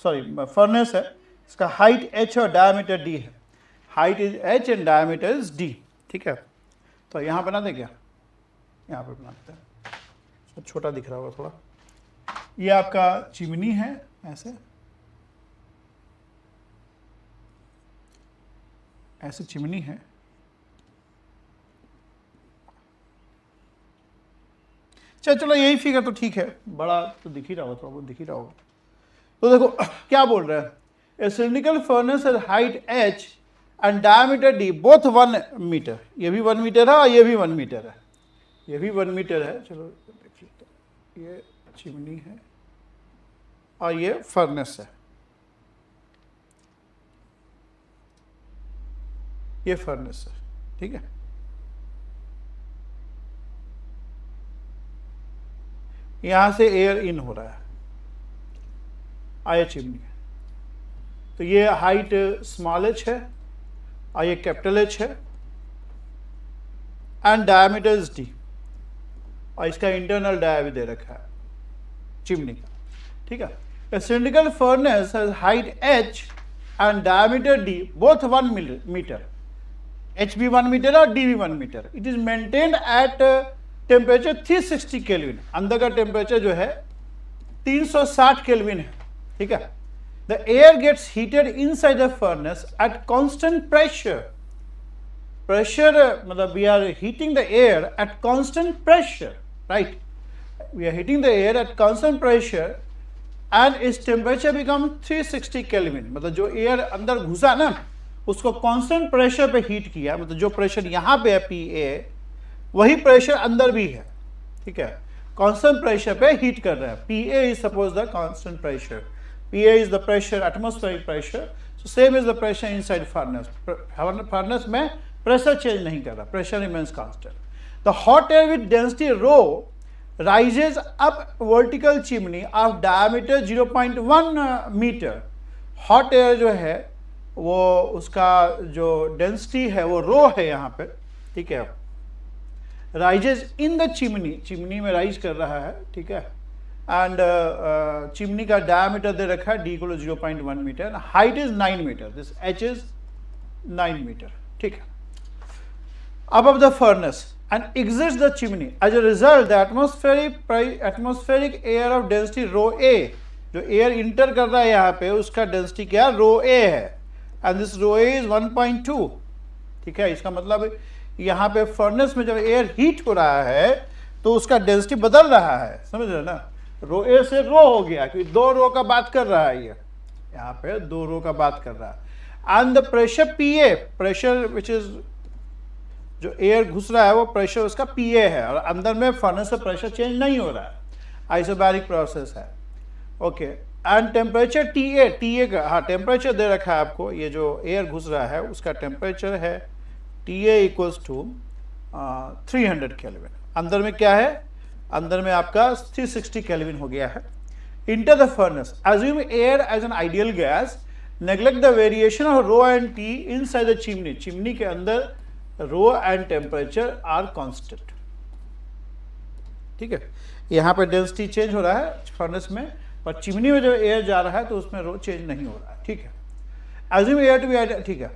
सॉरी फर्नेस है, इसका हाइट h और डायमीटर d है। Height is h and diameter is d, ठीक है। तो यहाँ बना दे क्या, यहाँ पे बना देते हैं, छोटा दिख रहा होगा थोड़ा। ये आपका चिमनी है, ऐसे चिमनी है। चलो यही फिगर तो ठीक है, बड़ा तो दिख ही रहा होगा, थोड़ा बहुत दिख ही रहा होगा। तो देखो क्या बोल रहा है, a cylindrical furnace has height h and diameter d both 1 metre. ये भी 1 मीटर है और ये भी 1 मीटर है, ये भी 1 मीटर है। चलो देख लेते हैं, ये चिमनी है और ये फर्नेस है, ये फर्नेस है, ठीक है। यहां से एयर इन हो रहा है, आया चिमनी है। तो ये हाइट स्मॉल h है और ये कैपिटल H है एंड डायमीटर इज d, और इसका इंटरनल डाया भी दे रखा है चिमनी का, ठीक है। A cylindrical furnace has height h and diameter d both 1 meter. h भी 1 मीटर और d भी 1 मीटर। It is maintained at temperature 360 kelvin. अंदर का टेम्परेचर जो है 360 केल्विन है, ठीक है। The air gets heated inside the furnace at constant pressure. Pressure मतलब we are heating the air at constant pressure, right? We are heating the air at constant pressure and its temperature become 360 kelvin. मतलब जो air अंदर घुसा ना उसको constant pressure पे heat किया, मतलब जो प्रेशर यहाँ पे है PA वही प्रेशर अंदर भी है, ठीक है। कांस्टेंट प्रेशर पे हीट कर रहा है। PA is suppose the constant pressure, PA is the pressure, atmospheric pressure. So same is the pressure inside furnace. Furnace में प्रेशर चेंज नहीं कर रहा, pressure remains constant. The hot air with density rho rises up vertical chimney of diameter 0.1 metre. Hot air जो है वो उसका जो density है वो रो है यहाँ पे, ठीक है। Rises in the chimney, chimney में राइज कर रहा है, ठीक है। एंड चिमनी का डायमीटर दे रखा है d = 0.1 metre, height is 9 metre, this h is 9 metre, ठीक है। Above the furnace and exits the chimney. As a result, the atmospheric air of density rho A, जो air enter कर रहा है यहाँ पे उसका density क्या rho A है, and this rho A is 1.2, ठीक है। इसका मतलब यहाँ पे furnace में जब air heat हो रहा है तो उसका density बदल रहा है, समझ रहे ना। rho A से rho हो गया क्योंकि 2 रो का बात कर रहा है, ये यहाँ पे 2 रो का बात कर रहा है। and the pressure PA, pressure which is जो एयर घुस रहा है वो प्रेशर उसका PA है और अंदर में फर्नेस से प्रेशर चेंज नहीं हो रहा है, आइसोबैरिक प्रोसेस है, ओके। एंड टेम्परेचर TA का, हाँ टेम्परेचर दे रखा है आपको, ये जो एयर घुस रहा है उसका टेम्परेचर है TA = 300 केल्विन। अंदर में क्या है, अंदर में आपका 360 केल्विन हो गया है। Enter the furnace, assume air as an ideal gas, neglect the variation of rho and T inside the chimney. Chimney के अंदर rho and temperature are constant, ठीक है। यहाँ पे डेंसिटी चेंज हो रहा है फर्नेस में, पर चिमनी में जो एयर जा रहा है तो उसमें रो चेंज नहीं हो रहा है, ठीक है। Assume air to be, ठीक है।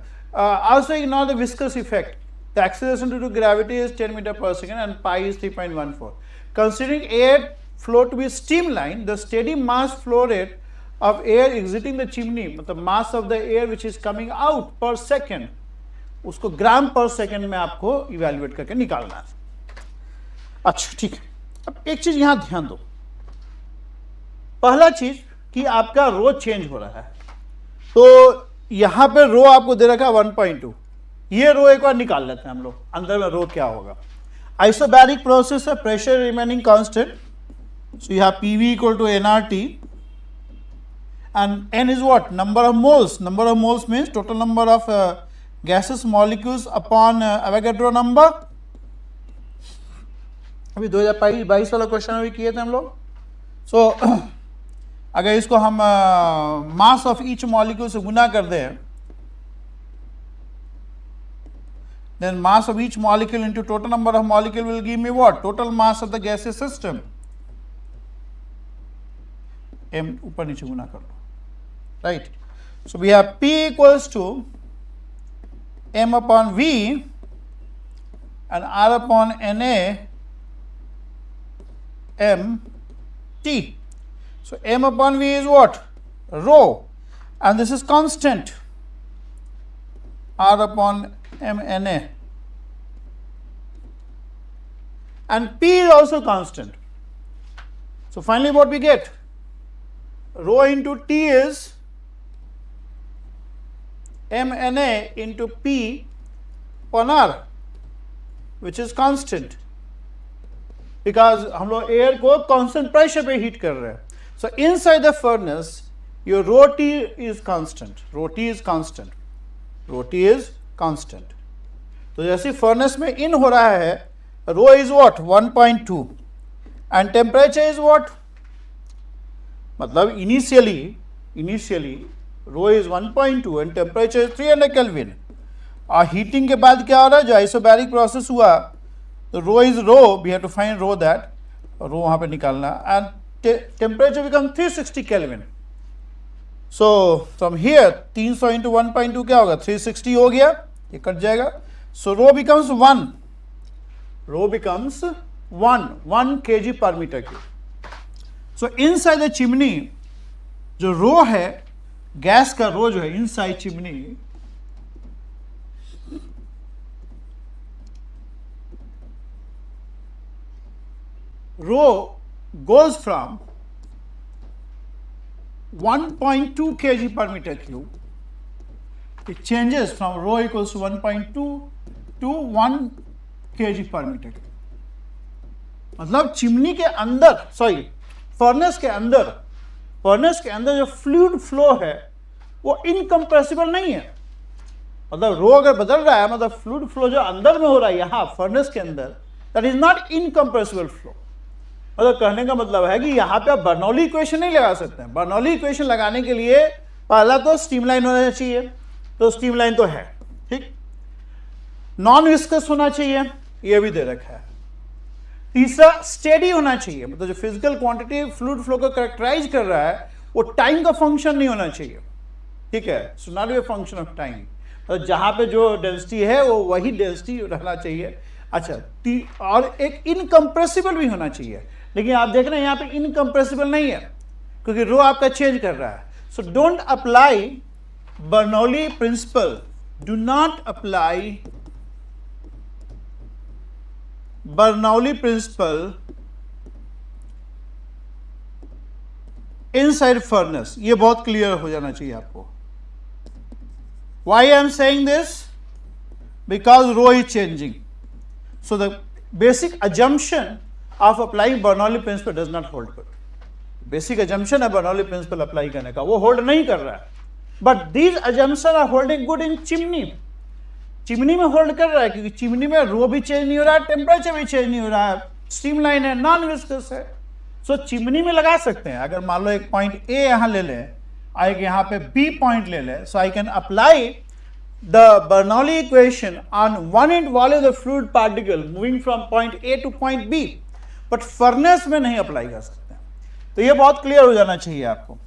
Also ignore the viscous effect. The acceleration due to gravity is 10 meter per second and pi is 3.14. Considering air flow to be streamlined, the steady mass flow rate of air exiting the chimney, मतलब mass of the air which is coming out per second, उसको ग्राम पर second में आपको evaluate करके निकालना है। अच्छा ठीक है, अब एक चीज यहां ध्यान दो। पहला चीज कि आपका रो चेंज हो रहा है, तो यहां पे रो आपको दे रखा है 1.2, ये रो एक बार निकाल लेते हैं हम लोग, अंदर में रो क्या होगा। आइसोबैरिक प्रोसेस है, pressure remaining constant, so you have PV equal to nRT and n is what? Number of moles. Number of moles means total number of gaseous molecules upon Avogadro number. अभी 2022 वाला question अभी किए थे हम लोग। सो अगर इसको हम मास ऑफ ईच मॉलिक्यूल से गुना कर दें, then mass of each molecule into total number of molecule will give me what? Total mass of the gaseous system. m ऊपर नीचे गुना कर लो, right? So we have P equals to m upon V and R upon Na m T. So m upon V is what? Rho, and this is constant, R upon m Na, and P is also constant. So finally what we get? Rho into T is mNa into P upon R, which is constant, because हम लोग air को constant pressure पे heat कर रहे हैं। So inside the furnace your rho T is constant, rho T is constant, rho T is constant. तो जैसे furnace में इन हो रहा है, rho is what? 1.2 and temperature is what? मतलब initially rho is 1.2 and temperature is 300 kelvin, और heating के बाद क्या हो रहा है, जो आइसोबैरिक प्रोसेस हुआ, तो rho is rho, we have to find rho that, rho वहां पे निकालना, and temperature become 360 kelvin. So from here 300 into 1.2 क्या होगा? 360 हो गया, ये कट जाएगा। So rho becomes 1, rho becomes 1 kg per metre cube. So inside the chimney जो रो है, गैस का रो जो है inside chimney, rho goes from 1.2 kg per meter cube, it changes from rho equals to 1.2 to 1 kg per meter cube। मतलब chimney के अंदर, sorry furnace के अंदर जो फ्लूइड फ्लो है वो इनकम्प्रेसिबल नहीं है। मतलब रो अगर बदल रहा है, मतलब फ्लूइड फ्लो जो अंदर में हो रहा है यहाँ फर्नेस के अंदर, that is not incompressible flow. मतलब कहने का मतलब है कि यहाँ पे आप बर्नौली इक्वेशन नहीं लगा सकते हैं। बर्नौली इक्वेशन लगाने के लिए पहला तो स्ट्रीमलाइन होना चाहिए, तो स्ट्रीमलाइन तो है, ठीक। नॉन विस्कस होना चाहिए, ये भी दे रखा है। तीसरा स्टेडी होना चाहिए, मतलब जो फिजिकल क्वांटिटी फ्लूइड फ्लो को कैरेक्टराइज कर रहा है वो टाइम का फंक्शन नहीं होना चाहिए, ठीक है, so not a function of time. तो जहाँ पे जो डेंसिटी है वो वही डेंसिटी रहना चाहिए। अच्छा, और एक इनकम्प्रेसिबल भी होना चाहिए, लेकिन आप देख रहे हैं यहाँ पे इनकम्प्रेसिबल नहीं है क्योंकि रो आपका चेंज कर रहा है। So don't apply Bernoulli principle, do not apply Bernoulli principle inside furnace. ये बहुत क्लियर हो जाना चाहिए आपको। Why I am saying this? Because rho is changing, so the basic assumption of applying Bernoulli principle does not hold good. Basic assumption है Bernoulli principle apply करने का, वो hold नहीं कर रहा है। But these assumptions are holding good in chimney. Chimney में hold कर रहा है क्योंकि चिमनी में रो भी चेंज नहीं हो रहा है, टेम्परेचर भी चेंज नहीं हो रहा है, स्ट्रीमलाइन है, नॉन विस्कस है। सो चिमनी में लगा सकते हैं। अगर मान लो एक पॉइंट ए यहाँ ले लें और एक यहाँ पे बी पॉइंट ले लें, so I can apply the Bernoulli equation on one end volume of the fluid particle moving from point A to point B, but furnace में नहीं अप्लाई कर सकते हैं। तो ये बहुत क्लियर हो जाना चाहिए आपको,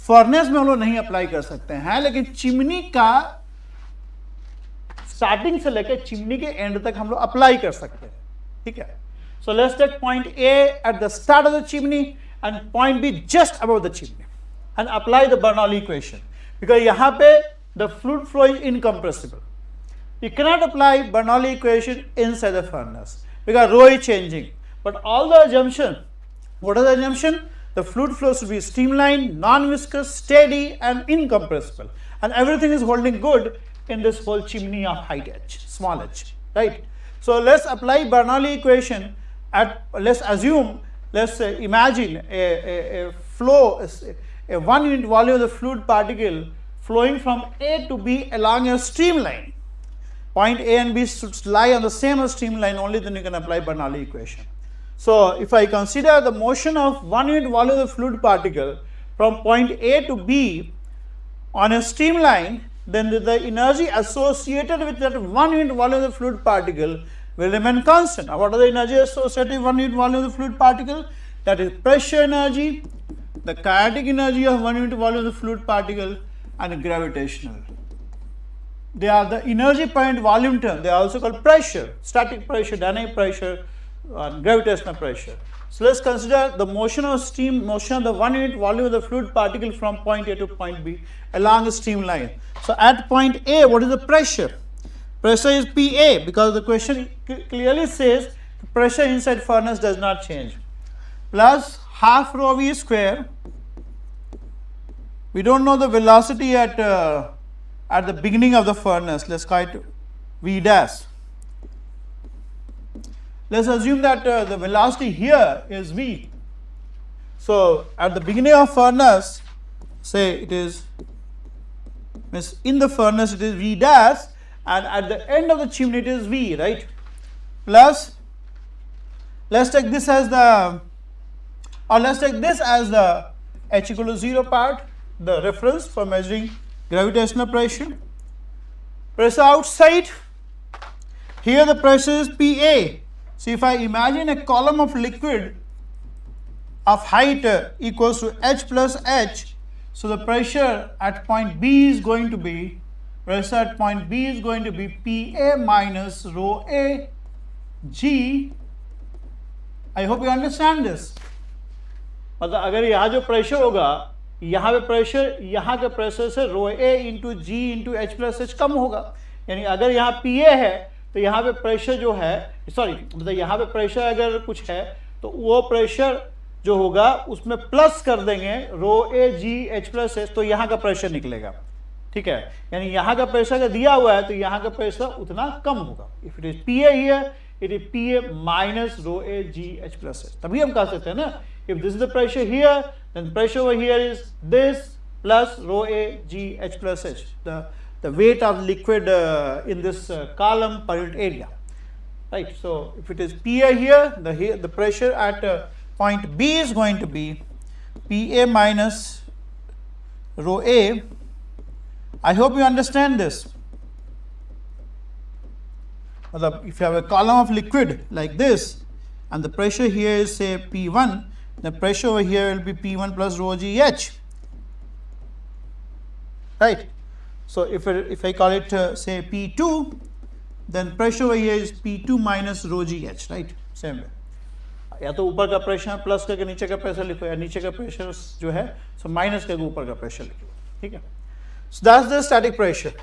फर्नेस में हम लोग नहीं अप्लाई कर सकते हैं, लेकिन चिमनी का स्टार्टिंग से लेकर चिमनी के एंड तक हम लोग अप्लाई कर सकते हैं, ठीक है। So let's take point A at the start of the chimney and point B just above the chimney and apply the Bernoulli equation, because यहां पे the fluid flow is incompressible. You cannot apply Bernoulli equation inside the furnace because rho is changing. But all the assumption, what is the assumption? The fluid flow should be streamlined, non-viscous, steady and incompressible. And everything is holding good in this whole chimney of height h, small h, right? So let's apply Bernoulli equation at, let's assume, let's imagine a flow, a 1 unit volume of the fluid particle flowing from A to B along a streamline. Point A and B should lie on the same streamline, only then you can apply Bernoulli equation. So if I consider the motion of 1 unit volume of the fluid particle from point A to B on a streamline, then the energy associated with that 1 unit volume of the fluid particle will remain constant. Now what are the energy associated with 1 unit volume of the fluid particle? That is pressure energy, the kinetic energy of 1 unit volume of the fluid particle and gravitational. They are the energy per unit volume term. They are also called pressure, static pressure, dynamic pressure, and gravitational pressure. So let's consider the motion of steam, motion of the 1 unit volume of the fluid particle from point A to point B along a streamline. So at point A, what is the pressure? Pressure is PA, because the question clearly says the pressure inside furnace does not change. Plus half rho V square. We don't know the velocity at the beginning of the furnace. Let's call it V dash. Let's assume that the velocity here is V. So at the beginning of furnace, say it is, means in the furnace it is V dash, and at the end of the chimney it is V, right? Plus, let's take this as the, or let's take this as the H equal to 0 part, the reference for measuring gravitational pressure. Pressure outside, here the pressure is PA. So if I imagine a column of liquid of height equals to H plus H, so the pressure at point B is going to be, pressure at point B is going to be PA minus rho A G. I hope you understand this. मतलब अगर यहाँ जो pressure होगा, यहाँ पे pressure, यहाँ के pressure से रो ए इंटू जी इंटू एच प्लस एच कम होगा. यानी अगर यहाँ पी ए है तो यहाँ पे प्रेशर जो है, सॉरी मतलब यहाँ पे प्रेशर अगर कुछ है तो वो प्रेशर जो होगा उसमें प्लस कर देंगे रो ए जी एच प्लस एच, तो यहाँ का प्रेशर निकलेगा. ठीक है, यानी यहाँ का प्रेशर अगर दिया हुआ है तो यहाँ का प्रेशर उतना कम होगा. If it is P A here, it is P A minus rho A ji H plus H. तभी हम कह सकते हैं ना, if this is the pressure here, then pressure over here is this plus rho A G H plus H, the weight of liquid in this column per unit area, right? So if it is PA here, the pressure at point B is going to be PA minus rho A. I hope you understand this. If you have a column of liquid like this and the pressure here is say P1, the pressure over here will be P1 plus rho G H, right? So if I call it say P2, then pressure over here is P2 minus rho G H, right? Same way. या तो ऊपर का pressure plus करके नीचे का pressure लिखो, या नीचे का प्रेशर जो है सो माइनस करके ऊपर का प्रेशर लिखो. ठीक है, so that's the static pressure.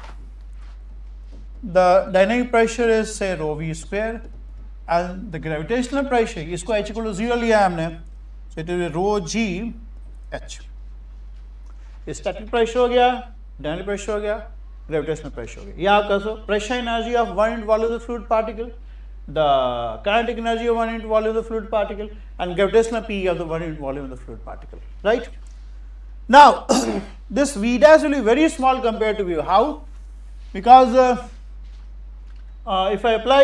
The dynamic pressure is say rho V square, and the gravitational pressure, इसको H equal to 0 लिया है हमने, so it will be rho G H. Static pressure हो गया, डायनामिक प्रेशर हो गया, gravitational pressure हो गया. या आप कह so pressure energy of 1 unit volume of the fluid particle, the kinetic energy of 1 unit volume of the fluid particle, and gravitational P of the 1 unit volume of the fluid particle, right? Now this V dash will be very small compared to V. How? Because if I apply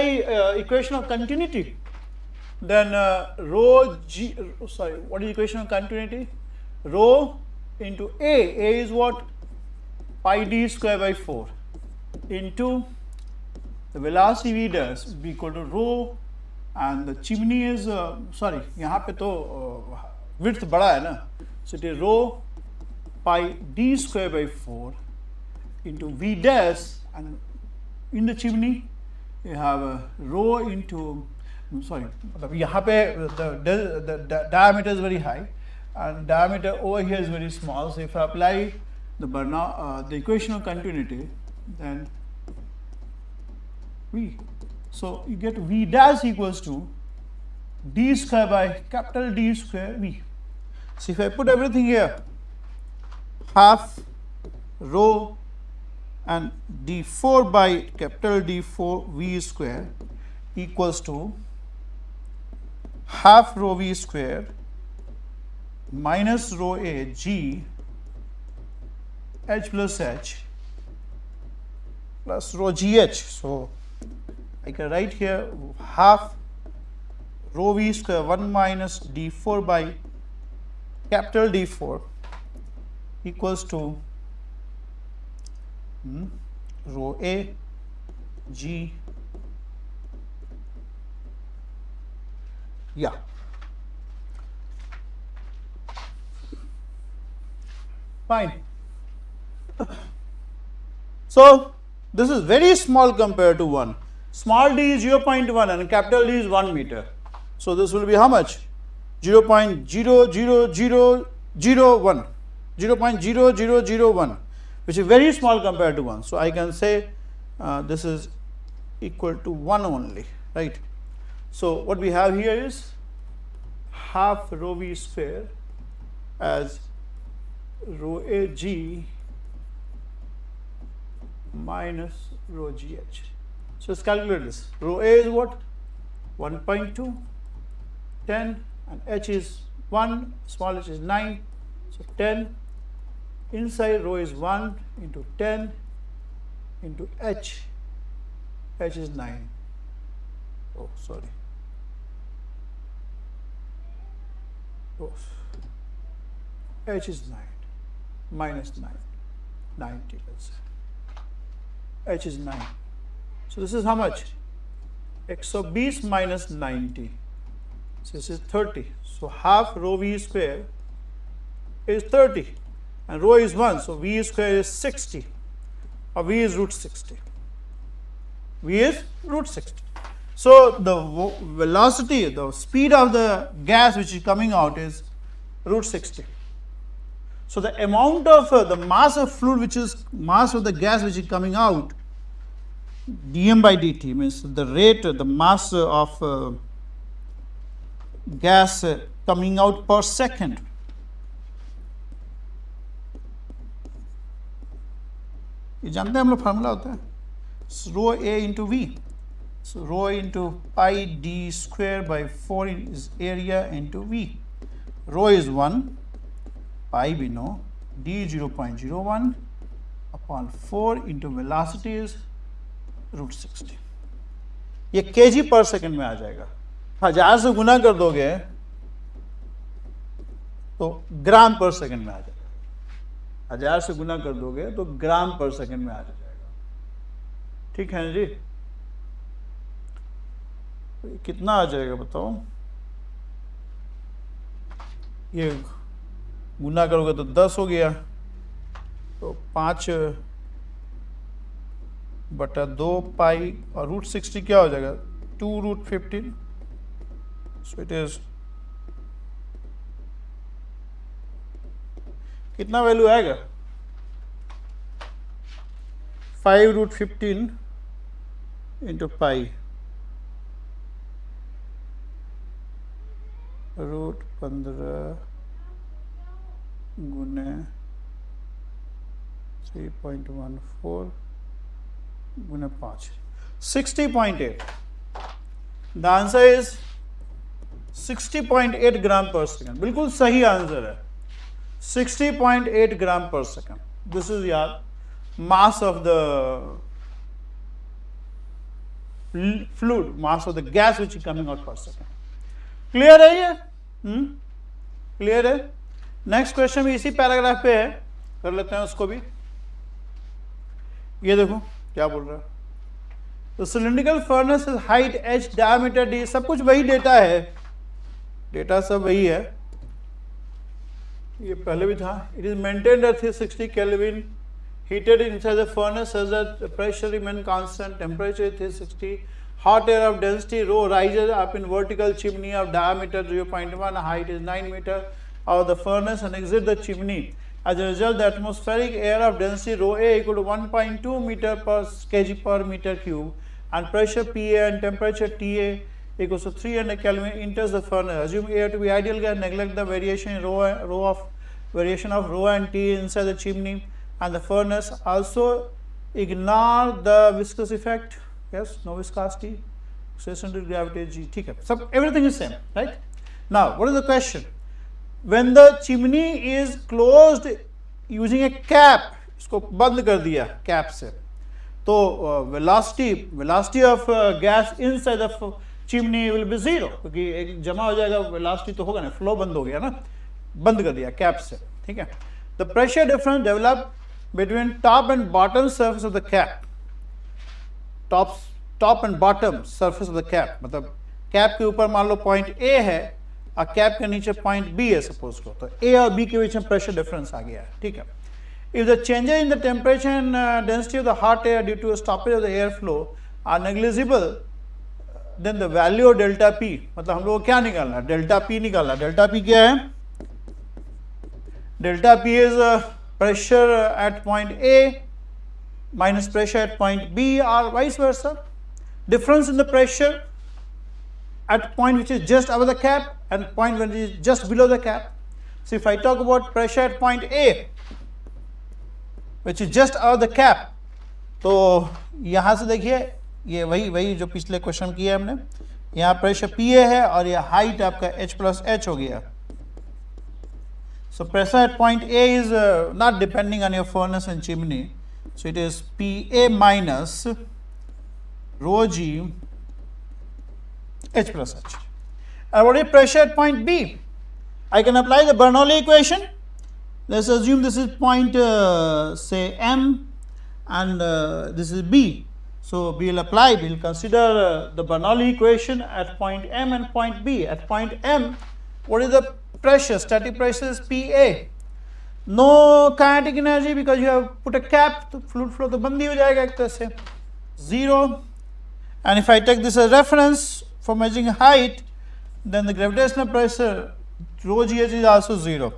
equation of continuity, then rho G, sorry, what is the equation of continuity? Rho into A is what? Pi d square by 4 into the velocity V dash will be equal to rho and the chimney is sorry, यहाँ पे तो width बड़ा है ना, so it is rho pi d square by 4 into v dash, and in the chimney you have rho into, sorry, मतलब यहाँ पे the diameter is very high and diameter over here is very small, so if I apply the Bernoulli the equation of continuity, then v, so you get v dash equals to d square by capital D square v. So if I put everything here, half rho and d4 by capital D4 v square equals to half rho v square minus rho a g h plus h plus rho gh. So I can write here half rho v square 1 minus d4 by capital D4 equals to rho a g, yeah. Fine. So this is very small compared to 1. Small d is 0.1 and capital D is 1 meter. So this will be how much? 0.00001, 0.0001, which is very small compared to 1. So I can say this is equal to 1 only, right? So what we have here is half rho v square as rho a g minus rho gh. So let's calculate this. Rho a is what? 1.2, 10, and h is 1, small h is 9. So 10 inside rho is 1 into 10 into h. H is 9. Oh, sorry. Oh. H is 9 minus 9, 90, let's say. H is 9. So this is how much? X of b is minus 90. So this is 30. So half rho v square is 30 and rho is 1. So v square is 60 or v is root 60. V is root 60. So the velocity, the speed of the gas which is coming out is root 60. So the amount of the mass of fluid, which is mass of the gas which is coming out, dm by dt, means the rate, the mass of gas coming out per second. ये जानते हैं हम लोग formula होता है rho a into v. So rho into pi d square by 4 is area into v. Rho is 1, pi we know, d 0.01 upon 4 into velocity is root 60. ये kg per second में आ जाएगा. 1000 से गुना कर दोगे तो ग्राम पर सेकंड में आ जाएगा. 1000 से गुना कर दोगे तो ग्राम पर सेकंड में आ जाएगा. ठीक है जी? तो कितना आ जाएगा बताओ? ये गुना करोगे तो 10 हो गया, तो 5/2 पाई और रूट 60 क्या हो जाएगा? 2 रूट 15. सो इट इज कितना वैल्यू आएगा? 5 रूट 15 इंटू पाई रूट 15 गुने 3.14 गुने 5, 60.8. द आंसर इज 60.8 ग्राम पर सेकंड. बिल्कुल सही आंसर है. 60.8 ग्राम पर सेकंड. दिस इज यार mass of the fluid, mass of the gas which is coming out पर सेकंड. क्लियर है ये? क्लियर है? नेक्स्ट क्वेश्चन भी इसी पैराग्राफ पे है, कर लेते हैं उसको भी. ये देखो क्या बोल रहा है. तो cylindrical furnace height h, diameter d, सब कुछ वही डेटा है, डेटा सब वही है, ये पहले भी था. It is maintained eight 360 Kelvin, heated inside the furnace as the pressure remain constant, temperature 360, hot air of density rho rises up in vertical chimney of diameter 0.1, height is 9 meter of the furnace and exit the chimney. As a result, the atmospheric air of density rho A equal to 1.2 meter per kg per meter cube and pressure PA and temperature TA equals to 300 Kelvin enters the furnace. Assume air to be ideal gas, neglect the variation in variation of rho and T inside the chimney and the furnace. Also ignore the viscous effect. Yes, no viscosity, acceleration to gravity G. ठीक है, सब everything is same, right? Now, what is the question? When the chimney is closed using a cap, इसको बंद कर दिया cap से, तो velocity of gas inside the chimney will be 0, क्योंकि एक जमा हो जाएगा, velocity तो होगा ना, फ्लो बंद हो गया ना, बंद कर दिया कैप से. ठीक है. The pressure difference develop between top and bottom surface of the cap. top and bottom surface of the cap, मतलब कैप के ऊपर मान लो पॉइंट A है और कैप के नीचे पॉइंट B है सपोज को, तो A और B के बीच में प्रेशर डिफरेंस आ गया है. ठीक है. If the changes in the temperature and density of the hot air due to a stoppage of the airflow are negligible, then the value of delta P, मतलब हम लोग को क्या निकालना है, डेल्टा P निकालना है. डेल्टा P क्या है? Delta P is pressure at point A minus pressure at point B or vice versa. Difference in the pressure at point which is just above the cap and point which is just below the cap. So if I talk about pressure at point A which is just above the cap, तो यहाँ से देखिए ये वही जो पिछले question किया हमने, यहाँ प्रेशर PA है और ये हाइट आपका H plus H हो गया. So pressure at point A is not depending on your furnace and chimney, so it is PA minus rho G H plus H. And what is pressure at point B? I can apply the Bernoulli equation. Let's assume this is point say M and this is B. So we will consider the Bernoulli equation at point M and point B. At point M, what is the pressure? Static pressure is PA. No kinetic energy because you have put a cap, तो fluid flow तो बंद ही हो जाएगा एक तरह से, 0. And if I take this as reference for measuring height, then the gravitational pressure rho GH is also 0.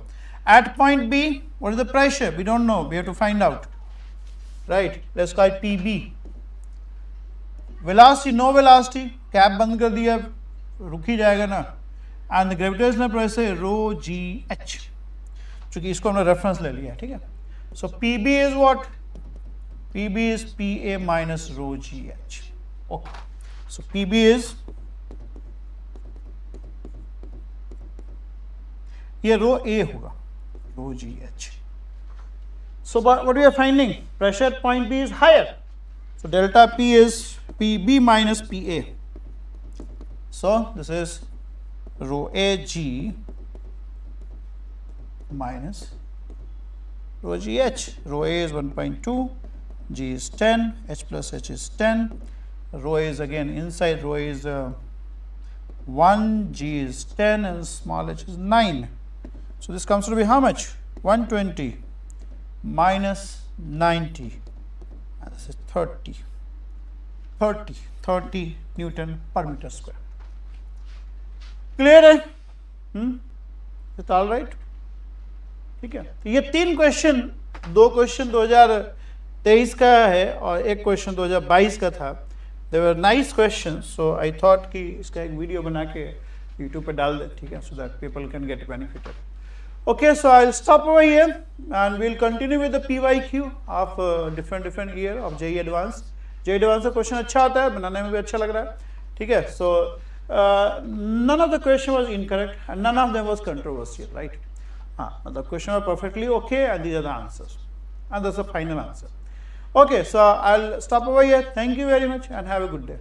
At point B, what is the pressure? We don't know. We have to find out. Right? Let's call it PB. Velocity, no velocity. Cap बंद कर दिया, रुक ही जाएगा ना. And the gravitational pressure rho GH. चूँकि इसको हमने reference ले लिया, ठीक है? So PB is what? PB is PA minus rho GH. Okay. So PB is ये रो A होगा, rho GH. So what we are finding? Pressure at point B is higher. So delta P is PB minus PA. So this is rho AG minus rho GH. Rho A is 1.2, G is 10, H plus H is 10. Rho A is again inside, rho A is 1, G is 10 and small h is 9. So this comes to be how much? 120 minus 90, and this is 30 Newton per meter square. Clear है? It's all right? ठीक है. ये 3 question, 2 question 2023 का है और 1 question 2022 का था. They were nice questions, so I thought कि इसका एक वीडियो बना के YouTube पे डाल दे, ठीक है, so that people can get benefited. Okay, so I'll stop over here and we'll continue with the PYQ of different year of JEE Advanced. JEE Advanced का क्वेश्चन अच्छा आता है, बनाने में भी अच्छा लग रहा है, ठीक है. So none of the question was incorrect and none of them was controversial, right? The question was perfectly okay and these are the answers and that's the final answer. Okay, so I'll stop over here. Thank you very much and have a good day.